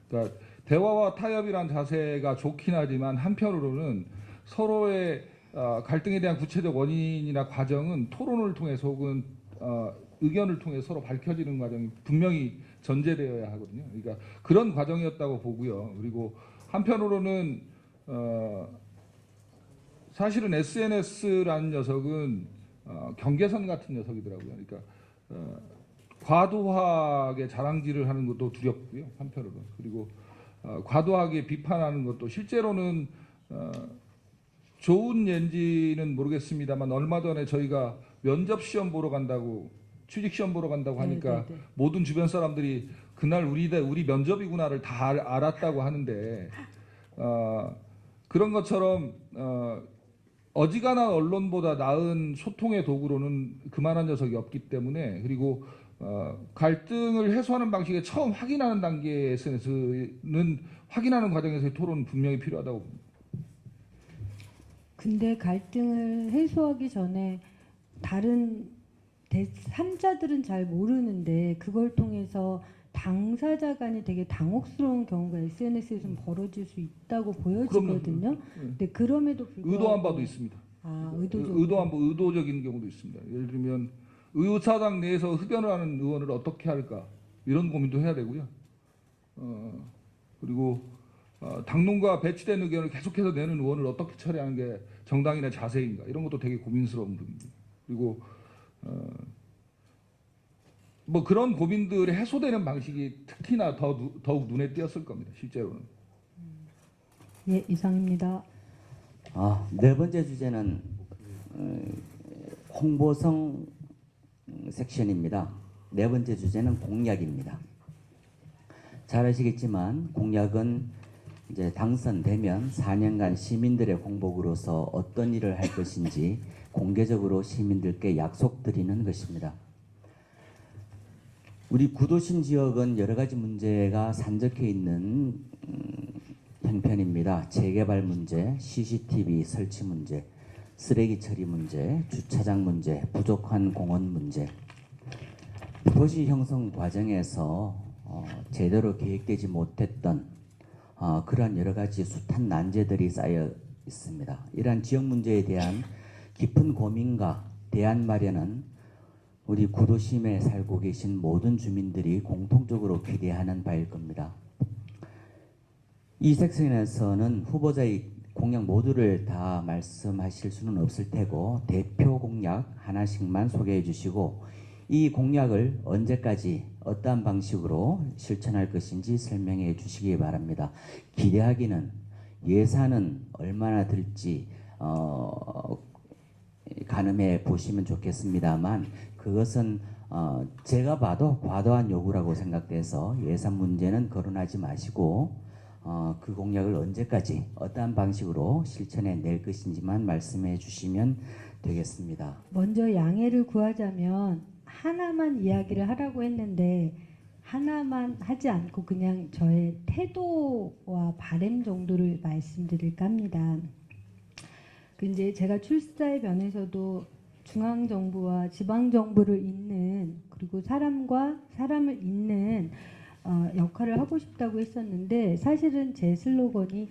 그러니까 대화와 타협이란 자세가 좋긴 하지만 한편으로는 서로의 갈등에 대한 구체적 원인이나 과정은 토론을 통해서 혹은 의견을 통해 서로 밝혀지는 과정이 분명히 전제되어야 하거든요. 그러니까 그런 과정이었다고 보고요. 그리고 한편으로는 사실은 SNS라는 녀석은 경계선 같은 녀석이더라고요. 그러니까 과도하게 자랑질을 하는 것도 두렵고요. 한편으로는 그리고 과도하게 비판하는 것도 실제로는 좋은 예인지는 모르겠습니다만 얼마 전에 저희가 면접 시험 보러 간다고 취직 시험 보러 간다고 하니까 모든 주변 사람들이 그날 우리 면접이구나를 다 알았다고 하는데 그런 것처럼 어지간한 언론보다 나은 소통의 도구로는 그만한 녀석이 없기 때문에 그리고 갈등을 해소하는 방식에 처음 확인하는 단계에서는 확인하는 과정에서의 토론은 분명히 필요하다고 봅니다. 근데 갈등을 해소하기 전에 다른 제3자들은 잘 모르는데 그걸 통해서 당사자 간이 되게 당혹스러운 경우가 SNS에서 벌어질 수 있다고 보여지거든요. 근데 그럼에도 불구하고 의도한 바도 있습니다. 의도적인 경우도 있습니다. 예를 들면 의사당 내에서 흡연을 하는 의원을 어떻게 할까 이런 고민도 해야 되고요. 그리고 당론과 배치된 의견을 계속해서 내는 의원을 어떻게 처리하는 게 정당인의 자세인가 이런 것도 되게 고민스러운 부분입니다. 그리고 뭐 그런 고민들이 해소되는 방식이 특히나 더욱 눈에 띄었을 겁니다. 실제로는. 예, 이상입니다. 네 번째 주제는 홍보성 섹션입니다. 네 번째 주제는 공약입니다. 잘 아시겠지만 공약은 이제 당선되면 4년간 시민들의 공복으로서 어떤 일을 할 것인지 공개적으로 시민들께 약속드리는 것입니다. 우리 구도심 지역은 여러 가지 문제가 산적해 있는 형편입니다. 재개발 문제, CCTV 설치 문제, 쓰레기 처리 문제, 주차장 문제, 부족한 공원 문제. 도시 형성 과정에서 제대로 계획되지 못했던 그러한 여러 가지 숱한 난제들이 쌓여 있습니다. 이러한 지역 문제에 대한 깊은 고민과 대안 마련은 우리 구도심에 살고 계신 모든 주민들이 공통적으로 기대하는 바일 겁니다. 이 섹션에서는 후보자의 공약 모두를 다 말씀하실 수는 없을 테고 대표 공약 하나씩만 소개해 주시고 이 공약을 언제까지 어떠한 방식으로 실천할 것인지 설명해 주시기 바랍니다. 기대하기는 예산은 얼마나 들지 가늠해 보시면 좋겠습니다만 그것은 제가 봐도 과도한 요구라고 생각돼서 예산 문제는 거론하지 마시고 그 공약을 언제까지 어떠한 방식으로 실천해 낼 것인지만 말씀해 주시면 되겠습니다. 먼저 양해를 구하자면 하나만 이야기를 하라고 했는데 하나만 하지 않고 그냥 저의 태도와 바람 정도를 말씀드릴까 합니다. 이제 제가 출사의 면에서도 중앙정부와 지방정부를 잇는 그리고 사람과 사람을 잇는 역할을 하고 싶다고 했었는데 사실은 제 슬로건이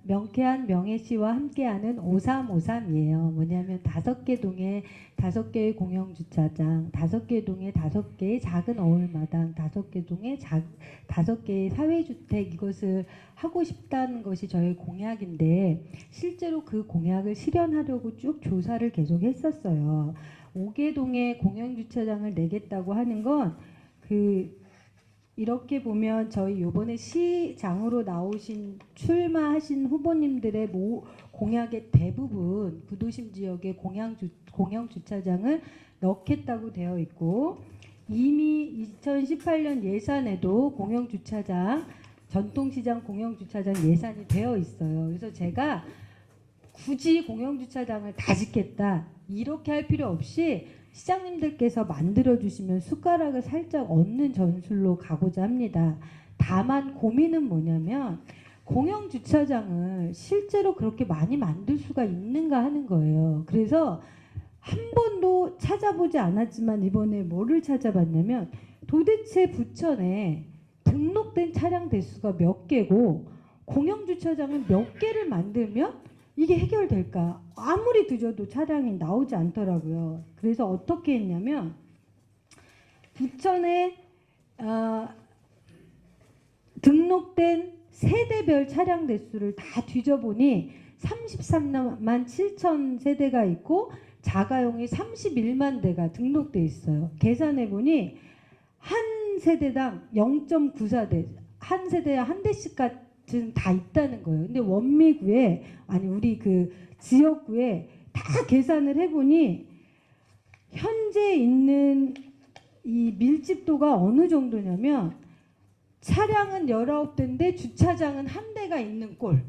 명쾌한 명예시와 함께하는 5353이에요. 뭐냐면 5개 동에 5개의 공영주차장, 5개 동에 5개의 작은 어울마당, 5개 동에 5개의 사회주택 이것을 하고 싶다는 것이 저의 공약인데 실제로 그 공약을 실현하려고 쭉 조사를 계속 했었어요. 5개 동에 공영주차장을 내겠다고 하는 건 이렇게 보면 저희 요번에 시장으로 나오신 출마하신 후보님들의 공약의 대부분 구도심 지역의 공영주차장을 넣겠다고 되어 있고 이미 2018년 예산에도 공영주차장 전통시장 공영주차장 예산이 되어 있어요. 그래서 제가 굳이 공영주차장을 다 짓겠다 이렇게 할 필요 없이 시장님들께서 만들어주시면 숟가락을 살짝 얹는 전술로 가고자 합니다. 다만 고민은 뭐냐면 공영주차장을 실제로 그렇게 많이 만들 수가 있는가 하는 거예요. 그래서 한 번도 찾아보지 않았지만 이번에 뭐를 찾아봤냐면 도대체 부천에 등록된 차량 대수가 몇 개고 공영주차장은 몇 개를 만들면 이게 해결될까? 아무리 뒤져도 차량이 나오지 않더라고요. 그래서 어떻게 했냐면 부천에 등록된 세대별 차량 대수를 다 뒤져보니 33만 7천 세대가 있고 자가용이 31만 대가 등록돼 있어요. 계산해보니 한 세대당 0.94대, 한 세대에 한 대씩 같은 다 있다는 거예요. 근데 원미구에 우리 그 지역구에 다 계산을 해보니 현재 있는 이 밀집도가 어느 정도냐면 차량은 19대인데 주차장은 한 대가 있는 꼴.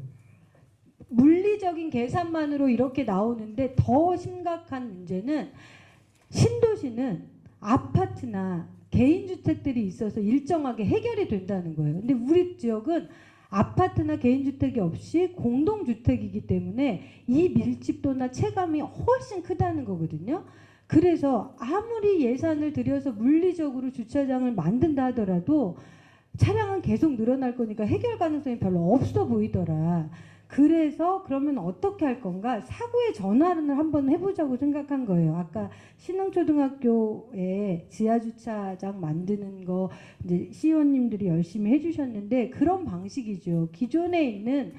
물리적인 계산만으로 이렇게 나오는데 더 심각한 문제는 신도시는 아파트나 개인주택들이 있어서 일정하게 해결이 된다는 거예요. 근데 우리 지역은 아파트나 개인주택이 없이 공동주택이기 때문에 이 밀집도나 체감이 훨씬 크다는 거거든요. 그래서 아무리 예산을 들여서 물리적으로 주차장을 만든다 하더라도 차량은 계속 늘어날 거니까 해결 가능성이 별로 없어 보이더라. 그래서 그러면 어떻게 할 건가? 사고에 전환을 한번 해보자고 생각한 거예요. 아까 신흥초등학교에 지하주차장 만드는 거 이제 시의원님들이 열심히 해주셨는데 그런 방식이죠. 기존에 있는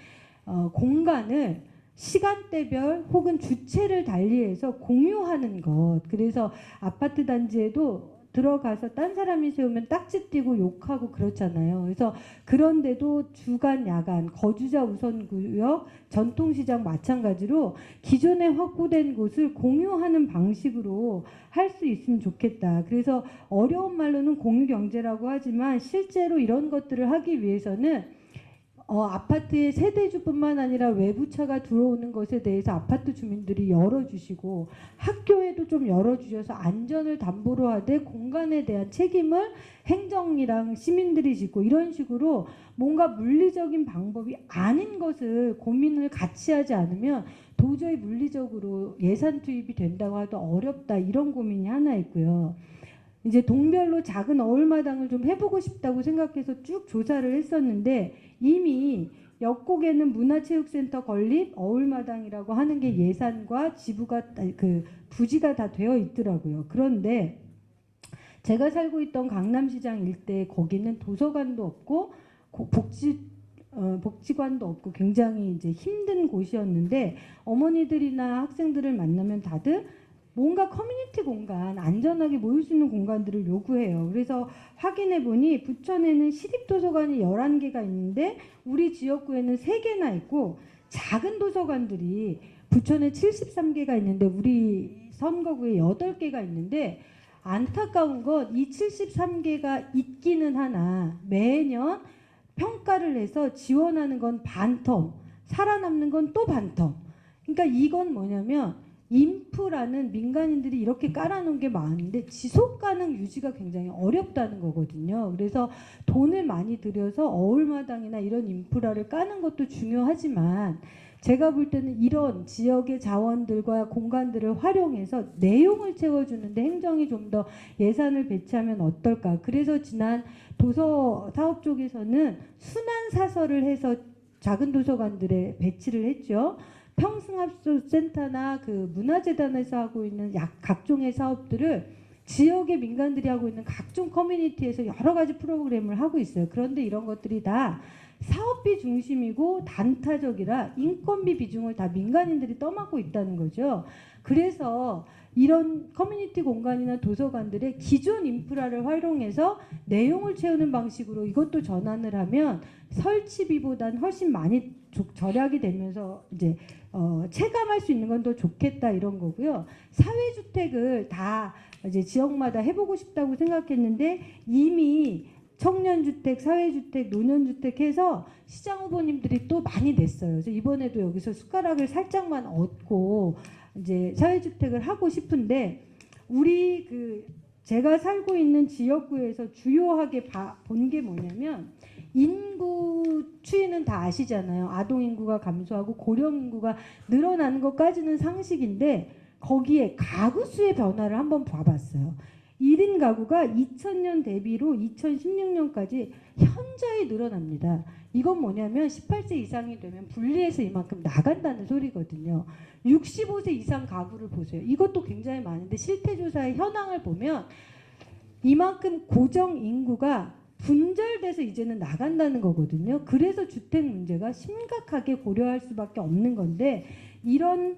공간을 시간대별 혹은 주체를 달리해서 공유하는 것. 그래서 아파트 단지에도 들어가서 딴 사람이 세우면 딱지 띄고 욕하고 그렇잖아요. 그래서 그런데도 주간 야간 거주자 우선 구역 전통시장 마찬가지로 기존에 확보된 곳을 공유하는 방식으로 할 수 있으면 좋겠다. 그래서 어려운 말로는 공유경제라고 하지만 실제로 이런 것들을 하기 위해서는 아파트의 세대주뿐만 아니라 외부차가 들어오는 것에 대해서 아파트 주민들이 열어주시고 학교에도 좀 열어주셔서 안전을 담보로 하되 공간에 대한 책임을 행정이랑 시민들이 짓고 이런 식으로 뭔가 물리적인 방법이 아닌 것을 고민을 같이 하지 않으면 도저히 물리적으로 예산 투입이 된다고 하도 어렵다 이런 고민이 하나 있고요. 이제 동별로 작은 어울마당을 좀 해보고 싶다고 생각해서 쭉 조사를 했었는데 이미 역곡에는 문화체육센터 건립, 어울마당이라고 하는 게 예산과 부지가 다 되어 있더라고요. 그런데 제가 살고 있던 강남시장 일대 거기는 도서관도 없고 복지관도 없고 굉장히 이제 힘든 곳이었는데 어머니들이나 학생들을 만나면 다들 뭔가 커뮤니티 공간, 안전하게 모일 수 있는 공간들을 요구해요. 그래서 확인해 보니 부천에는 시립도서관이 11개가 있는데 우리 지역구에는 3개나 있고 작은 도서관들이 부천에 73개가 있는데 우리 선거구에 8개가 있는데 안타까운 건 이 73개가 있기는 하나 매년 평가를 해서 지원하는 건 반텀, 살아남는 건 또 반텀. 그러니까 이건 뭐냐면 인프라는 민간인들이 이렇게 깔아놓은 게 많은데 지속가능 유지가 굉장히 어렵다는 거거든요. 그래서 돈을 많이 들여서 어울마당이나 이런 인프라를 까는 것도 중요하지만 제가 볼 때는 이런 지역의 자원들과 공간들을 활용해서 내용을 채워주는데 행정이 좀 더 예산을 배치하면 어떨까. 그래서 지난 도서 사업 쪽에서는 순환사설을 해서 작은 도서관들에 배치를 했죠. 평승합수센터나 그 문화재단에서 하고 있는 각종의 사업들을 지역의 민간들이 하고 있는 각종 커뮤니티에서 여러 가지 프로그램을 하고 있어요. 그런데 이런 것들이 다 사업비 중심이고 단타적이라 인건비 비중을 다 민간인들이 떠맡고 있다는 거죠. 그래서 이런 커뮤니티 공간이나 도서관들의 기존 인프라를 활용해서 내용을 채우는 방식으로 이것도 전환을 하면 설치비보다는 훨씬 많이 절약이 되면서 이제 체감할 수 있는 건 더 좋겠다 이런 거고요. 사회주택을 다 이제 지역마다 해보고 싶다고 생각했는데 이미 청년주택, 사회주택, 노년주택 해서 시장 후보님들이 또 많이 냈어요. 그래서 이번에도 여기서 숟가락을 살짝만 얻고 이제 사회주택을 하고 싶은데 우리 제가 살고 있는 지역구에서 주요하게 본 게 뭐냐면 인구 추이는 다 아시잖아요. 아동 인구가 감소하고 고령 인구가 늘어나는 것까지는 상식인데 거기에 가구 수의 변화를 한번 봐봤어요. 1인 가구가 2000년 대비로 2016년까지 현저히 늘어납니다. 이건 뭐냐면 18세 이상이 되면 분리해서 이만큼 나간다는 소리거든요. 65세 이상 가구를 보세요. 이것도 굉장히 많은데 실태조사의 현황을 보면 이만큼 고정 인구가 분절돼서 이제는 나간다는 거거든요. 그래서 주택 문제가 심각하게 고려할 수밖에 없는 건데 이런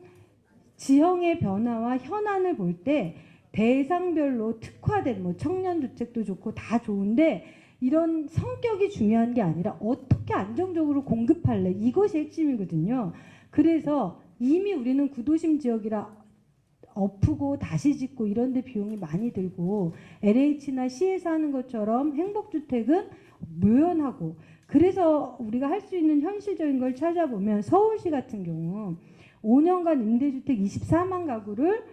지형의 변화와 현안을 볼 때 대상별로 특화된 청년주택도 좋고 다 좋은데 이런 성격이 중요한 게 아니라 어떻게 안정적으로 공급할래 이것이 핵심이거든요. 그래서 이미 우리는 구도심 지역이라 엎고 다시 짓고 이런 데 비용이 많이 들고 LH나 시에서 하는 것처럼 행복주택은 묘연하고 그래서 우리가 할 수 있는 현실적인 걸 찾아보면 서울시 같은 경우 5년간 임대주택 24만 가구를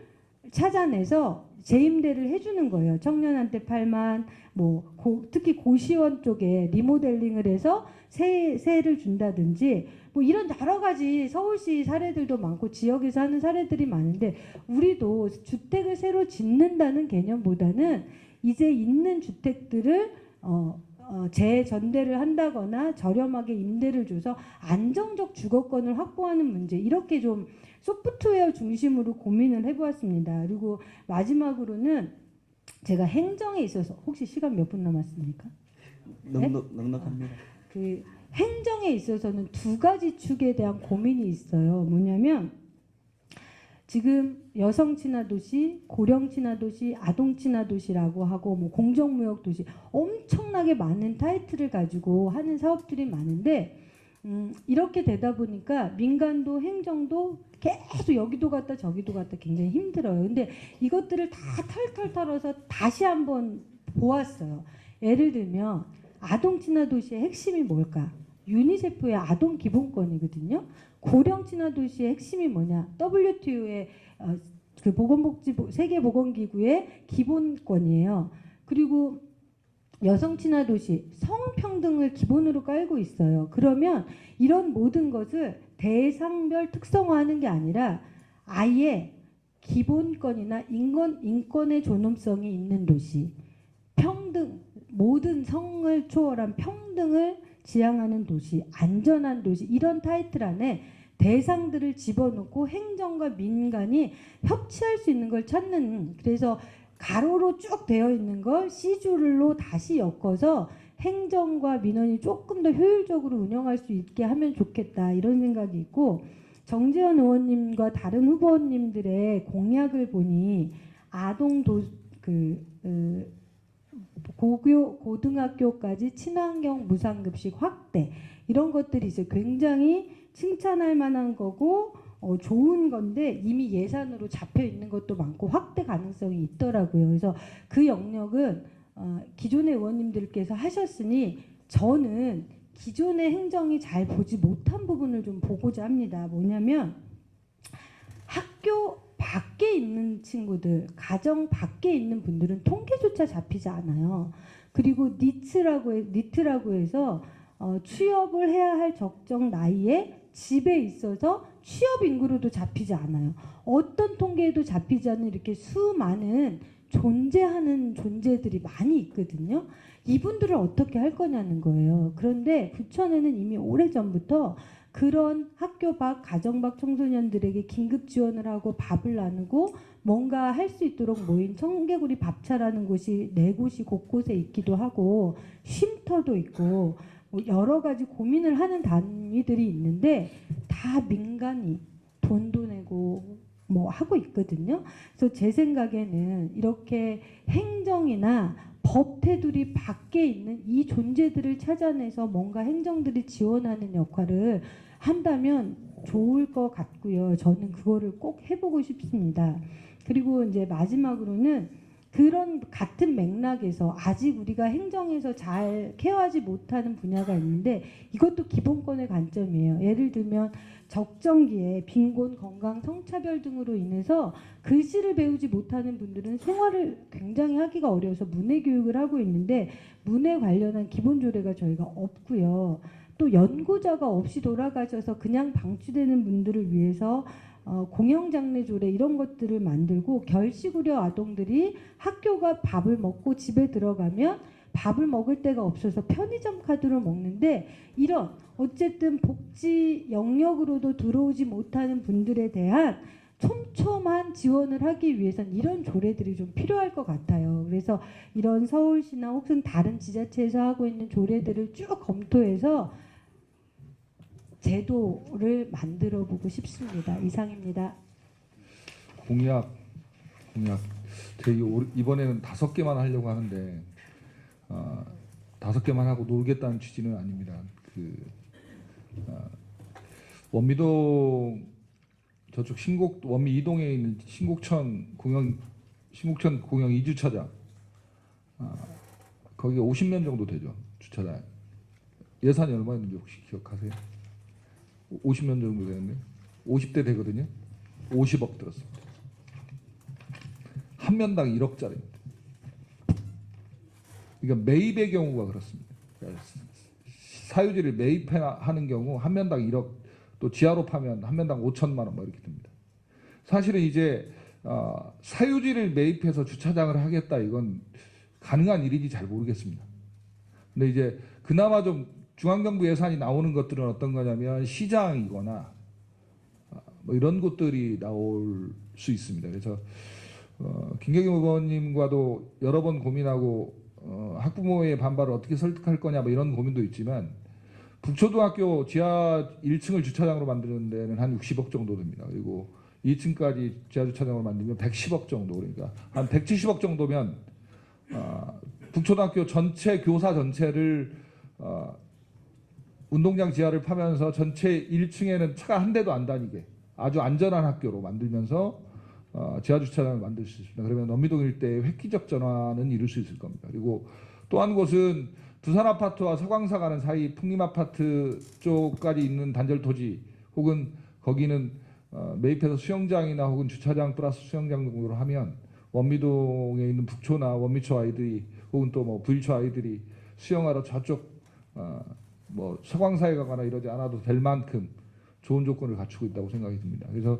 찾아내서 재임대를 해주는 거예요. 청년한테 8만, 특히 고시원 쪽에 리모델링을 해서 세를 준다든지 이런 여러 가지 서울시 사례들도 많고 지역에서 하는 사례들이 많은데 우리도 주택을 새로 짓는다는 개념보다는 이제 있는 주택들을 재전대를 한다거나 저렴하게 임대를 줘서 안정적 주거권을 확보하는 문제 이렇게 좀 소프트웨어 중심으로 고민을 해보았습니다. 그리고 마지막으로는 제가 행정에 있어서 혹시 시간 몇 분 남았습니까? 넉넉합니다. 행정에 있어서는 두 가지 축에 대한 고민이 있어요. 뭐냐면 지금 여성 친화 도시, 고령 친화 도시, 아동 친화 도시라고 하고 공정무역 도시 엄청나게 많은 타이틀을 가지고 하는 사업들이 많은데 이렇게 되다 보니까 민간도 행정도 계속 여기도 갔다 저기도 갔다 굉장히 힘들어요. 근데 이것들을 다 털털 털어서 다시 한번 보았어요. 예를 들면 아동 친화 도시의 핵심이 뭘까? 유니세프의 아동 기본권이거든요. 고령 친화 도시의 핵심이 뭐냐? WTO의 세계보건기구의 기본권이에요. 그리고 여성 친화 도시 성평등을 기본으로 깔고 있어요. 그러면 이런 모든 것을 대상별 특성화하는 게 아니라 아예 기본권이나 인권의 존엄성이 있는 도시, 평등, 모든 성을 초월한 평등을 지향하는 도시, 안전한 도시 이런 타이틀 안에 대상들을 집어넣고 행정과 민간이 협치할 수 있는 걸 찾는, 그래서 가로로 쭉 되어 있는 걸 C줄로 다시 엮어서 행정과 민원이 조금 더 효율적으로 운영할 수 있게 하면 좋겠다 이런 생각이 있고, 정재원 의원님과 다른 후보님들의 공약을 보니 고등학교까지 친환경 무상급식 확대 이런 것들이 이제 굉장히 칭찬할 만한 거고 좋은 건데 이미 예산으로 잡혀 있는 것도 많고 확대 가능성이 있더라고요. 그래서 그 영역은 기존의 의원님들께서 하셨으니 저는 기존의 행정이 잘 보지 못한 부분을 좀 보고자 합니다. 뭐냐면 학교 밖에 있는 친구들, 가정 밖에 있는 분들은 통계조차 잡히지 않아요. 그리고 니트라고 해서 취업을 해야 할 적정 나이에 집에 있어서 취업 인구로도 잡히지 않아요. 어떤 통계에도 잡히지 않는 이렇게 수많은 존재하는 존재들이 많이 있거든요. 이분들을 어떻게 할 거냐는 거예요. 그런데 부천에는 이미 오래전부터 그런 학교 밖, 가정 밖 청소년들에게 긴급 지원을 하고 밥을 나누고 뭔가 할 수 있도록 모인 청개구리 밥차라는 곳이 4곳이 곳곳에 있기도 하고 쉼터도 있고 뭐 여러 가지 고민을 하는 단위들이 있는데 다 민간이 돈도 내고 뭐 하고 있거든요. 그래서 제 생각에는 이렇게 행정이나 법 테두리 밖에 있는 이 존재들을 찾아내서 뭔가 행정들이 지원하는 역할을 한다면 좋을 것 같고요. 저는 그거를 꼭 해보고 싶습니다. 그리고 이제 마지막으로는 그런 같은 맥락에서 아직 우리가 행정에서 잘 케어하지 못하는 분야가 있는데 이것도 기본권의 관점이에요. 예를 들면 적정기에 빈곤, 건강, 성차별 등으로 인해서 글씨를 배우지 못하는 분들은 생활을 굉장히 하기가 어려워서 문해 교육을 하고 있는데 문해 관련한 기본 조례가 저희가 없고요. 또 연구자가 없이 돌아가셔서 그냥 방치되는 분들을 위해서 공영장례 조례 이런 것들을 만들고 결식우려 아동들이 학교가 밥을 먹고 집에 들어가면 밥을 먹을 데가 없어서 편의점 카드로 먹는데 이런 어쨌든 복지 영역으로도 들어오지 못하는 분들에 대한 촘촘한 지원을 하기 위해선 이런 조례들이 좀 필요할 것 같아요. 그래서 이런 서울시나 혹은 다른 지자체에서 하고 있는 조례들을 쭉 검토해서 제도를 만들어 보고 싶습니다. 이상입니다. 공약 제가 이번에는 5개만 하려고 하는데 5개만 하고 놀겠다는 취지는 아닙니다. 원미동 저쪽 원미 이동에 있는 신곡천 공영 2주차장 거기가 50면 정도 되죠. 주차장 예산이 얼마였는지 혹시 기억하세요? 50년 정도 되는데 50대 되거든요. 50억 들었습니다. 한 면당 1억짜리입니다. 그러니까 매입의 경우가 그렇습니다. 사유지를 매입하는 경우 한 면당 1억, 또 지하로 파면 한 면당 5천만 원 뭐 이렇게 됩니다. 사실은 이제 사유지를 매입해서 주차장을 하겠다 이건 가능한 일인지 잘 모르겠습니다. 근데 이제 그나마 좀 중앙정부 예산이 나오는 것들은 어떤 거냐면 시장이거나 뭐 이런 곳들이 나올 수 있습니다. 그래서 김경임 의원님과도 여러 번 고민하고 학부모의 반발을 어떻게 설득할 거냐 뭐 이런 고민도 있지만 북초등학교 지하 1층을 주차장으로 만드는 데는 한 60억 정도 됩니다. 그리고 2층까지 지하 주차장으로 만들면 110억 정도, 그러니까 한 170억 정도면 북초등학교 전체 교사 전체를 운동장 지하를 파면서 전체 1층에는 차가 한 대도 안 다니게 아주 안전한 학교로 만들면서 지하 주차장을 만들 수 있습니다. 그러면 원미동 일대의 획기적 전환은 이룰 수 있을 겁니다. 그리고 또 한 곳은 두산 아파트와 서광사 가는 사이 풍림 아파트 쪽까지 있는 단절 토지 혹은 거기는 매입해서 수영장이나 혹은 주차장 플러스 수영장 정도로 하면 원미동에 있는 북초나 원미초 아이들이 혹은 또 뭐 부일초 아이들이 수영하러 저쪽 뭐 서광사에 가거나 이러지 않아도 될 만큼 좋은 조건을 갖추고 있다고 생각이 듭니다. 그래서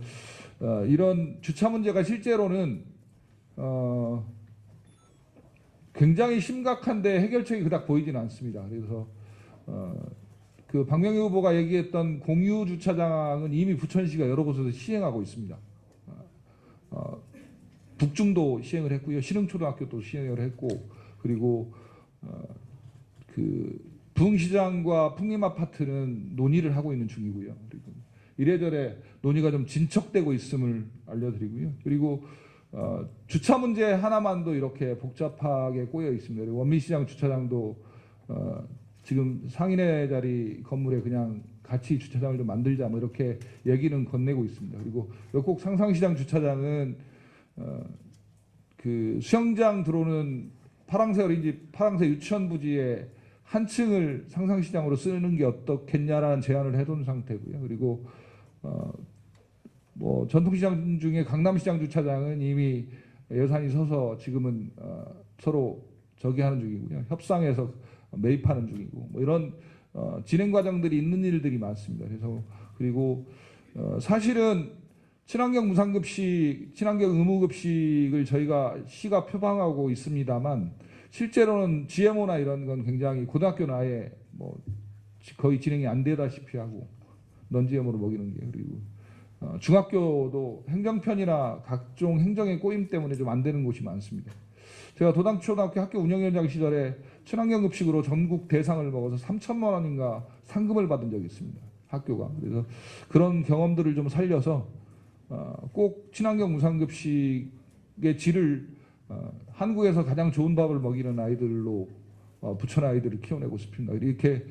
이런 주차 문제가 실제로는 굉장히 심각한데 해결책이 그닥 보이지는 않습니다. 그래서 그 박명희 후보가 얘기했던 공유 주차장은 이미 부천시가 여러 곳에서 시행하고 있습니다. 북중도 시행을 했고요, 신흥초등학교도 시행을 했고, 그리고 그 부흥시장과 풍림아파트는 논의를 하고 있는 중이고요. 그리고 이래저래 논의가 좀 진척되고 있음을 알려드리고요. 그리고 주차 문제 하나만도 이렇게 복잡하게 꼬여 있습니다. 그리고 원민시장 주차장도 지금 상인의 자리 건물에 그냥 같이 주차장을 좀 만들자 뭐 이렇게 얘기는 건네고 있습니다. 그리고 꼭 상상시장 주차장은 그 수영장 들어오는 파랑새 어린이집, 파랑새 유치원 부지에 한 층을 상상시장으로 쓰는 게 어떻겠냐라는 제안을 해둔 상태고요. 그리고 뭐 전통시장 중에 강남시장 주차장은 이미 예산이 서서 지금은 서로 저기 하는 중이고요. 협상해서 매입하는 중이고 뭐 이런 진행 과정들이 있는 일들이 많습니다. 그래서 그리고 사실은 친환경 무상급식, 친환경 의무급식을 저희가 시가 표방하고 있습니다만 실제로는 GMO나 이런 건 굉장히 고등학교는 아예 뭐 거의 진행이 안 되다시피 하고 넌GMO로 먹이는 게, 그리고 중학교도 행정편이나 각종 행정의 꼬임 때문에 좀 안 되는 곳이 많습니다. 제가 도당초등학교 학교 운영위원장 시절에 친환경급식으로 전국 대상을 먹어서 3천만 원인가 상금을 받은 적이 있습니다. 학교가. 그래서 그런 경험들을 좀 살려서 꼭 친환경 무상급식의 질을 한국에서 가장 좋은 밥을 먹이는 아이들로 부천 아이들을 키워내고 싶습니다. 이렇게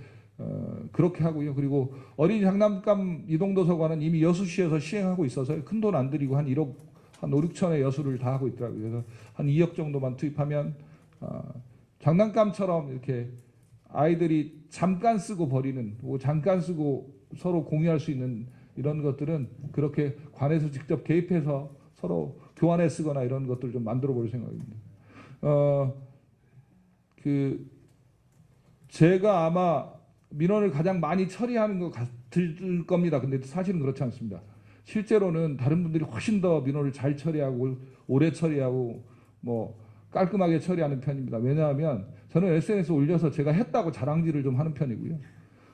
그렇게 하고요. 그리고 어린이 장난감 이동도서관은 이미 여수시에서 시행하고 있어서 큰 돈 안 들이고 한 1억 한 5, 6천의 여수를 다 하고 있더라고요. 그래서 한 2억 정도만 투입하면 장난감처럼 이렇게 아이들이 잠깐 쓰고 버리는, 잠깐 쓰고 서로 공유할 수 있는 이런 것들은 그렇게 관에서 직접 개입해서 서로 교환해 쓰거나 이런 것들을 좀 만들어 볼 생각입니다. 제가 아마 민원을 가장 많이 처리하는 것 같을 겁니다. 근데 사실은 그렇지 않습니다. 실제로는 다른 분들이 훨씬 더 민원을 잘 처리하고 오래 처리하고 뭐 깔끔하게 처리하는 편입니다. 왜냐하면 저는 SNS에 올려서 제가 했다고 자랑질을 좀 하는 편이고요.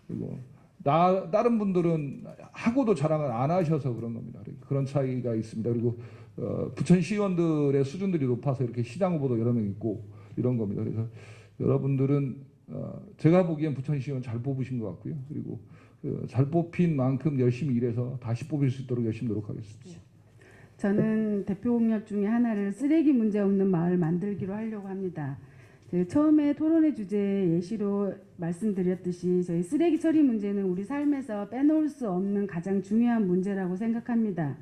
그리고 다른 분들은 하고도 자랑을 안 하셔서 그런 겁니다. 그런 차이가 있습니다. 그리고 부천 시의원들의 수준들이 높아서 이렇게 시장 후보도 여러 명 있고 이런 겁니다. 그래서 여러분들은 제가 보기엔 부천 시의원 잘 뽑으신 것 같고요. 그리고 잘 뽑힌 만큼 열심히 일해서 다시 뽑을 수 있도록 열심히 노력하겠습니다. 저는 대표 공약 중에 하나를 쓰레기 문제 없는 마을 만들기로 하려고 합니다. 처음에 토론회 주제 예시로 말씀드렸듯이 저희 쓰레기 처리 문제는 우리 삶에서 빼놓을 수 없는 가장 중요한 문제라고 생각합니다.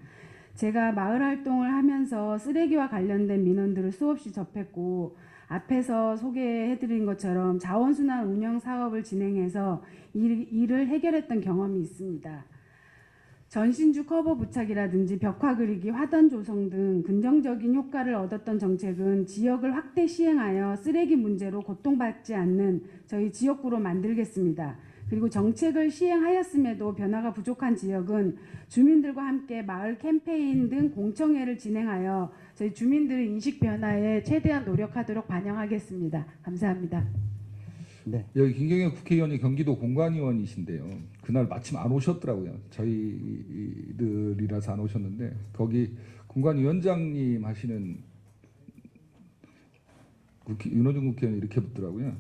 제가 마을 활동을 하면서 쓰레기와 관련된 민원들을 수없이 접했고 앞에서 소개해드린 것처럼 자원순환 운영 사업을 진행해서 이를 해결했던 경험이 있습니다. 전신주 커버 부착이라든지 벽화 그리기, 화단 조성 등 긍정적인 효과를 얻었던 정책은 지역을 확대 시행하여 쓰레기 문제로 고통받지 않는 저희 지역구로 만들겠습니다. 그리고 정책을 시행하였음에도 변화가 부족한 지역은 주민들과 함께 마을 캠페인 등 공청회를 진행하여 저희 주민들의 인식 변화에 최대한 노력하도록 반영하겠습니다. 감사합니다. 네. 여기 김경현 국회의원이 경기도 공관위원이신데요. 그날 마침 안 오셨더라고요. 저희들이라서 안 오셨는데 거기 공관위원장님 하시는 윤호중 국회의원이 이렇게 묻더라고요.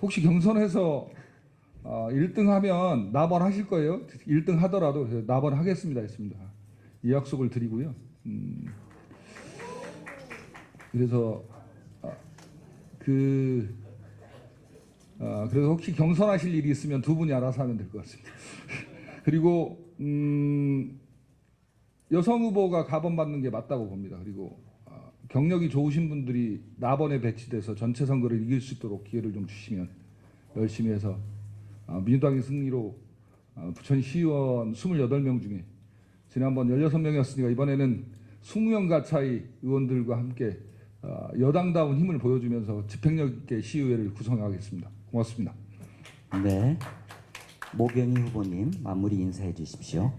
혹시 경선에서 1등 하면 나번 하실 거예요? 1등 하더라도 나번 하겠습니다 했습니다. 이 약속을 드리고요. 그래서 그래서 혹시 경선하실 일이 있으면 두 분이 알아서 하면 될 것 같습니다. 그리고 여성 후보가 가번 받는 게 맞다고 봅니다. 그리고 경력이 좋으신 분들이 나번에 배치돼서 전체 선거를 이길 수 있도록 기회를 좀 주시면 열심히 해서 민주당의 승리로 부천 시의원 28명 중에 지난번 16명이었으니까 이번에는 20명 가차이 의원들과 함께 여당다운 힘을 보여주면서 집행력 있게 시의회를 구성하겠습니다. 고맙습니다. 네. 모경희 후보님 마무리 인사해 주십시오.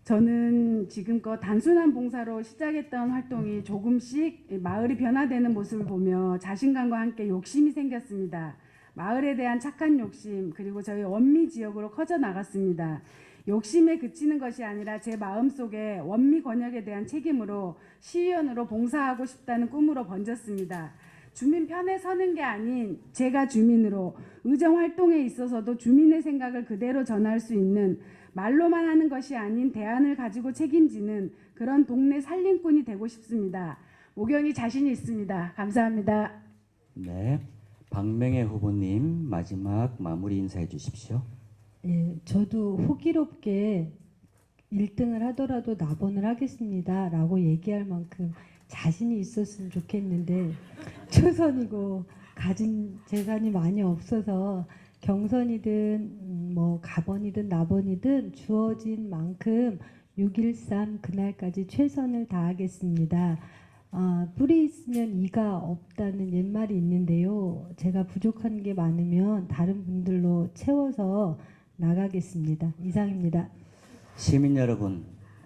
저는 지금껏 단순한 봉사로 시작했던 활동이 조금씩 마을이 변화되는 모습을 보며 자신감과 함께 욕심이 생겼습니다. 마을에 대한 착한 욕심 그리고 저희 원미 지역으로 커져 나갔습니다. 욕심에 그치는 것이 아니라 제 마음속에 원미 권역에 대한 책임으로 시의원으로 봉사하고 싶다는 꿈으로 번졌습니다. 주민 편에 서는 게 아닌 제가 주민으로 의정 활동에 있어서도 주민의 생각을 그대로 전할 수 있는 말로만 하는 것이 아닌 대안을 가지고 책임지는 그런 동네 살림꾼이 되고 싶습니다. 모경이 자신이 있습니다. 감사합니다. 네, 박명애 후보님 마지막 마무리 인사해 주십시오. 예, 저도 호기롭게 1등을 하더라도 나번을 하겠습니다 라고 얘기할 만큼 자신이 있었으면 좋겠는데 초선이고 가진 재산이 많이 없어서 경선이든 뭐 가번이든 나번이든 주어진 만큼 6.13 그날까지 최선을 다하겠습니다. 뿌리 있으면 이가 없다는 옛말이 있는데요. 제가 부족한 게 많으면 다른 분들로 채워서 나가겠습니다. 이상입니다. 시민 여러분,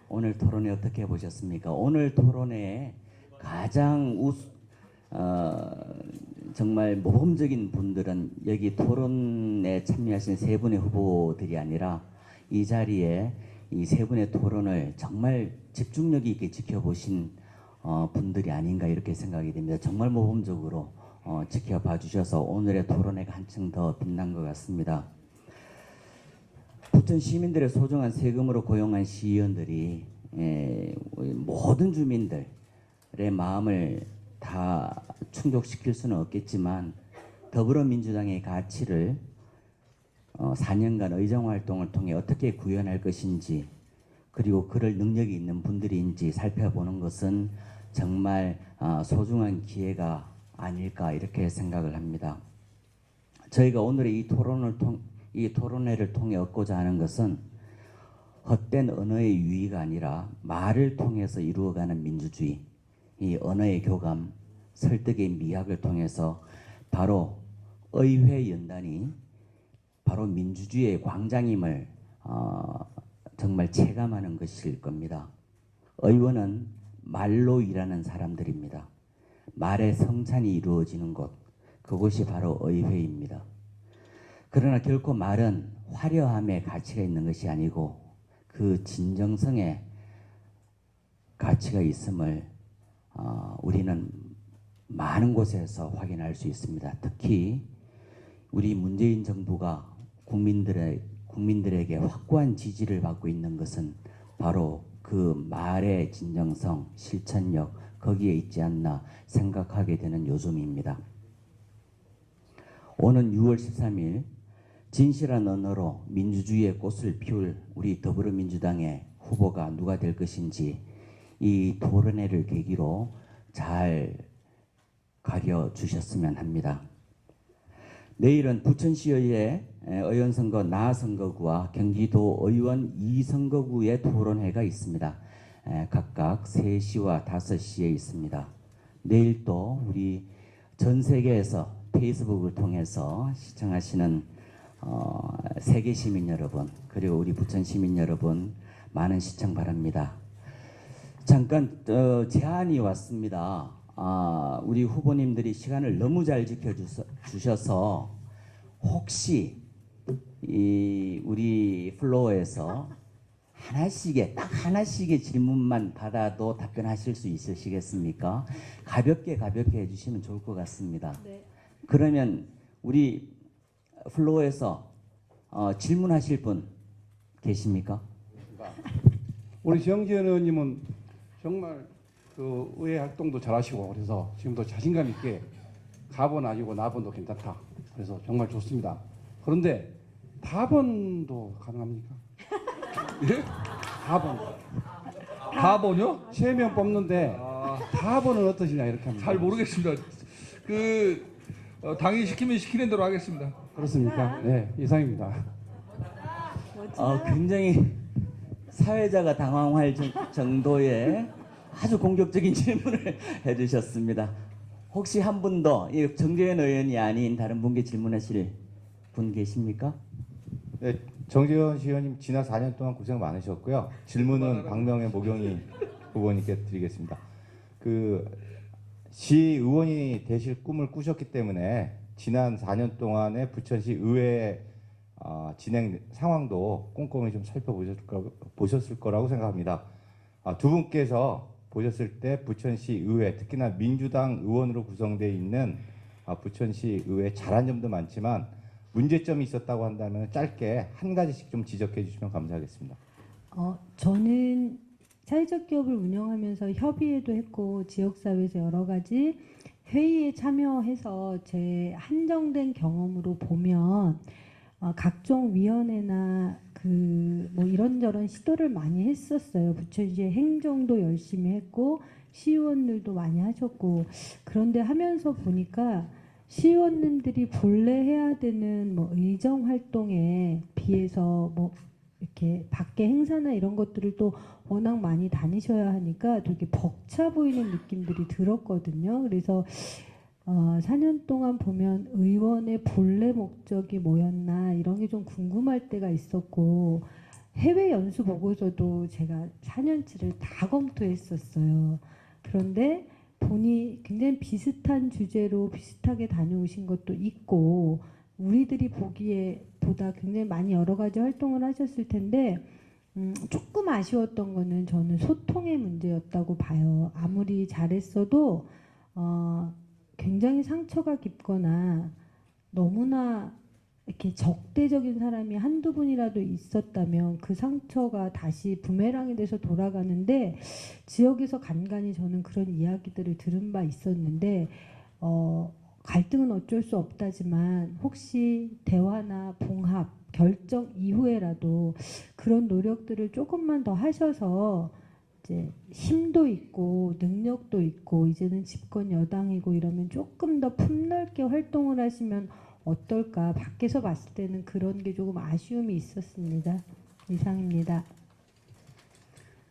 오늘 토론회 어떻게 보셨습니까? 오늘 토론회에 가장 정말 모범적인 분들은 여기 토론에 참여하신 세 분의 후보들이 아니라 이 자리에 이 세 분의 토론을 정말 집중력 있게 지켜보신 분들이 아닌가 이렇게 생각이 됩니다. 정말 모범적으로 지켜봐 주셔서 오늘의 토론회가 한층 더 빛난 것 같습니다. 부천 시민들의 소중한 세금으로 고용한 시의원들이 모든 주민들의 마음을 다 충족시킬 수는 없겠지만 더불어민주당의 가치를 4년간 의정활동을 통해 어떻게 구현할 것인지 그리고 그럴 능력이 있는 분들인지 살펴보는 것은 정말 소중한 기회가 아닐까 이렇게 생각을 합니다. 저희가 오늘의 이 토론회를 통해 얻고자 하는 것은 헛된 언어의 유의가 아니라 말을 통해서 이루어가는 민주주의, 이 언어의 교감, 설득의 미학을 통해서 바로 의회 연단이 바로 민주주의의 광장임을 정말 체감하는 것일 겁니다. 의원은 말로 일하는 사람들입니다. 말의 성찬이 이루어지는 곳, 그곳이 바로 의회입니다. 그러나 결코 말은 화려함에 가치가 있는 것이 아니고 그 진정성에 가치가 있음을 우리는 많은 곳에서 확인할 수 있습니다. 특히 우리 문재인 정부가 국민들에게 확고한 지지를 받고 있는 것은 바로 그 말의 진정성, 실천력 거기에 있지 않나 생각하게 되는 요즘입니다. 오는 6월 13일 진실한 언어로 민주주의의 꽃을 피울 우리 더불어민주당의 후보가 누가 될 것인지 이 토론회를 계기로 잘 가려주셨으면 합니다. 내일은 부천시의회 의원 선거 나 선거구와 경기도 의원 2선거구의 토론회가 있습니다. 각각 3시와 5시에 있습니다. 내일 또 우리 전 세계에서 페이스북을 통해서 시청하시는 세계 시민 여러분 그리고 우리 부천 시민 여러분 많은 시청 바랍니다. 잠깐 제안이 왔습니다. 우리 후보님들이 시간을 너무 잘 지켜주셔서 혹시 우리 플로어에서 딱 하나씩의 질문만 받아도 답변하실 수 있으시겠습니까? 가볍게 해주시면 좋을 것 같습니다. 네. 그러면 우리 플로어에서 질문하실 분 계십니까? 우리 정지현 의원님은 정말 그 의회 활동도 잘하시고 그래서 지금도 자신감 있게 가번 아니고 나번도 괜찮다. 그래서 정말 좋습니다. 그런데 다번도 가능합니까? 예? 다번. 다번요? 3명 뽑는데 다번은 어떠시냐 이렇게 합니다. 잘 모르겠습니다. 당이 시키면 시키는 대로 하겠습니다. 그렇습니까? 네, 이상입니다. 굉장히 사회자가 당황할 정도의 아주 공격적인 질문을 해주셨습니다. 혹시 한 분 더 정재현 의원이 아닌 다른 분께 질문하실 분 계십니까? 네, 정재현 시의원님 지난 4년 동안 고생 많으셨고요. 질문은 박명애 모경희 후보님께 드리겠습니다. 그 시의원이 되실 꿈을 꾸셨기 때문에 지난 4년 동안의 부천시 의회 진행 상황도 꼼꼼히 좀 살펴보셨을 거라고 생각합니다. 두 분께서 보셨을 때 부천시 의회, 특히나 민주당 의원으로 구성되어 있는 부천시 의회 잘한 점도 많지만 문제점이 있었다고 한다면 짧게 한 가지씩 좀 지적해 주시면 감사하겠습니다. 저는 사회적 기업을 운영하면서 협의회도 했고 지역사회에서 여러 가지 회의에 참여해서 제 한정된 경험으로 보면 각종 위원회나 뭐 이런저런 시도를 많이 했었어요. 부천시의 행정도 열심히 했고 시의원들도 많이 하셨고, 그런데 하면서 보니까 시의원님들이 본래 해야 되는 뭐 의정 활동에 비해서 뭐 이렇게 밖에 행사나 이런 것들을 또 워낙 많이 다니셔야 하니까 되게 벅차 보이는 느낌들이 들었거든요. 그래서 4년 동안 보면 의원의 본래 목적이 뭐였나 이런 게 좀 궁금할 때가 있었고, 해외 연수 보고서도 제가 4년치를 다 검토했었어요. 그런데 보니 굉장히 비슷한 주제로 비슷하게 다녀오신 것도 있고, 우리들이 보기에 보다 굉장히 많이 여러 가지 활동을 하셨을 텐데 조금 아쉬웠던 거는 저는 소통의 문제였다고 봐요. 아무리 잘했어도 굉장히 상처가 깊거나 너무나 이렇게 적대적인 사람이 한두 분이라도 있었다면 그 상처가 다시 부메랑이 돼서 돌아가는데, 지역에서 간간히 저는 그런 이야기들을 들은 바 있었는데 갈등은 어쩔 수 없다지만 혹시 대화나 봉합, 결정 이후에라도 그런 노력들을 조금만 더 하셔서 이제 힘도 있고 능력도 있고 이제는 집권 여당이고 이러면 조금 더 품넓게 활동을 하시면 어떨까, 밖에서 봤을 때는 그런 게 조금 아쉬움이 있었습니다. 이상입니다.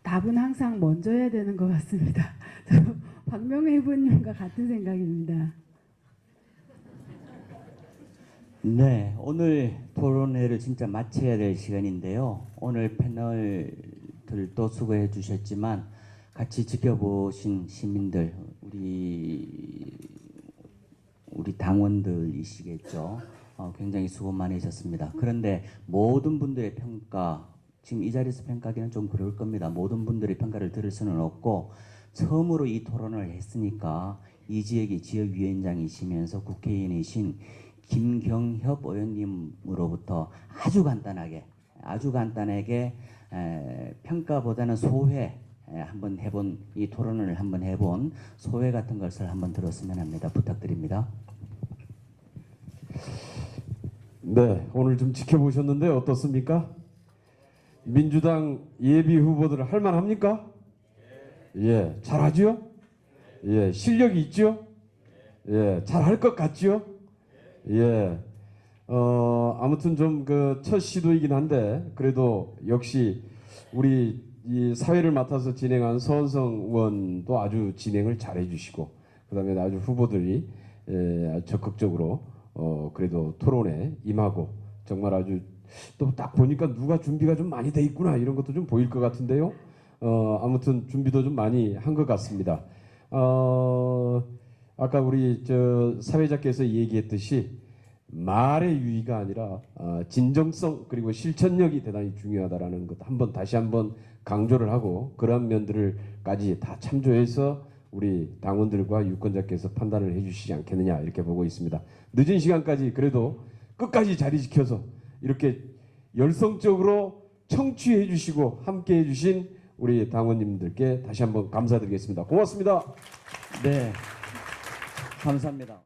답은 항상 먼저 해야 되는 것 같습니다. 저 박명혜 후보님과 같은 생각입니다. 네, 오늘 토론회를 진짜 마쳐야 될 시간인데요. 오늘 패널들도 수고해 주셨지만 같이 지켜보신 시민들, 우리 당원들이시겠죠. 굉장히 수고 많으셨습니다. 그런데 모든 분들의 평가, 지금 이 자리에서 평가하기는 좀 그럴 겁니다. 모든 분들의 평가를 들을 수는 없고, 처음으로 이 토론을 했으니까 이 지역의 지역위원장이시면서 국회의원이신 김경협 의원님으로부터 아주 간단하게 평가보다는 소회, 한번 해본 이 토론을 한번 해본 소회 같은 것을 한번 들었으면 합니다. 부탁드립니다. 네, 오늘 좀 지켜보셨는데 어떻습니까? 민주당 예비 후보들 할만합니까? 예, 잘하죠? 예, 실력이 있죠? 예, 잘할 것 같죠? 예, 아무튼 좀 그 첫 시도이긴 한데 그래도 역시 우리 이 사회를 맡아서 진행한 서원성 의원도 아주 진행을 잘 해주시고, 그다음에 아주 후보들이 아주 적극적으로 그래도 토론에 임하고, 정말 아주 또 딱 보니까 누가 준비가 좀 많이 돼 있구나 이런 것도 좀 보일 것 같은데요. 아무튼 준비도 좀 많이 한 것 같습니다. 아까 우리 사회자께서 얘기했듯이 말의 유의가 아니라 진정성 그리고 실천력이 대단히 중요하다라는 것 다시 한번 강조를 하고, 그런 면들을까지 다 참조해서 우리 당원들과 유권자께서 판단을 해주시지 않겠느냐 이렇게 보고 있습니다. 늦은 시간까지 그래도 끝까지 자리 지켜서 이렇게 열성적으로 청취해 주시고 함께 해주신 우리 당원님들께 다시 한번 감사드리겠습니다. 고맙습니다. 네, 감사합니다.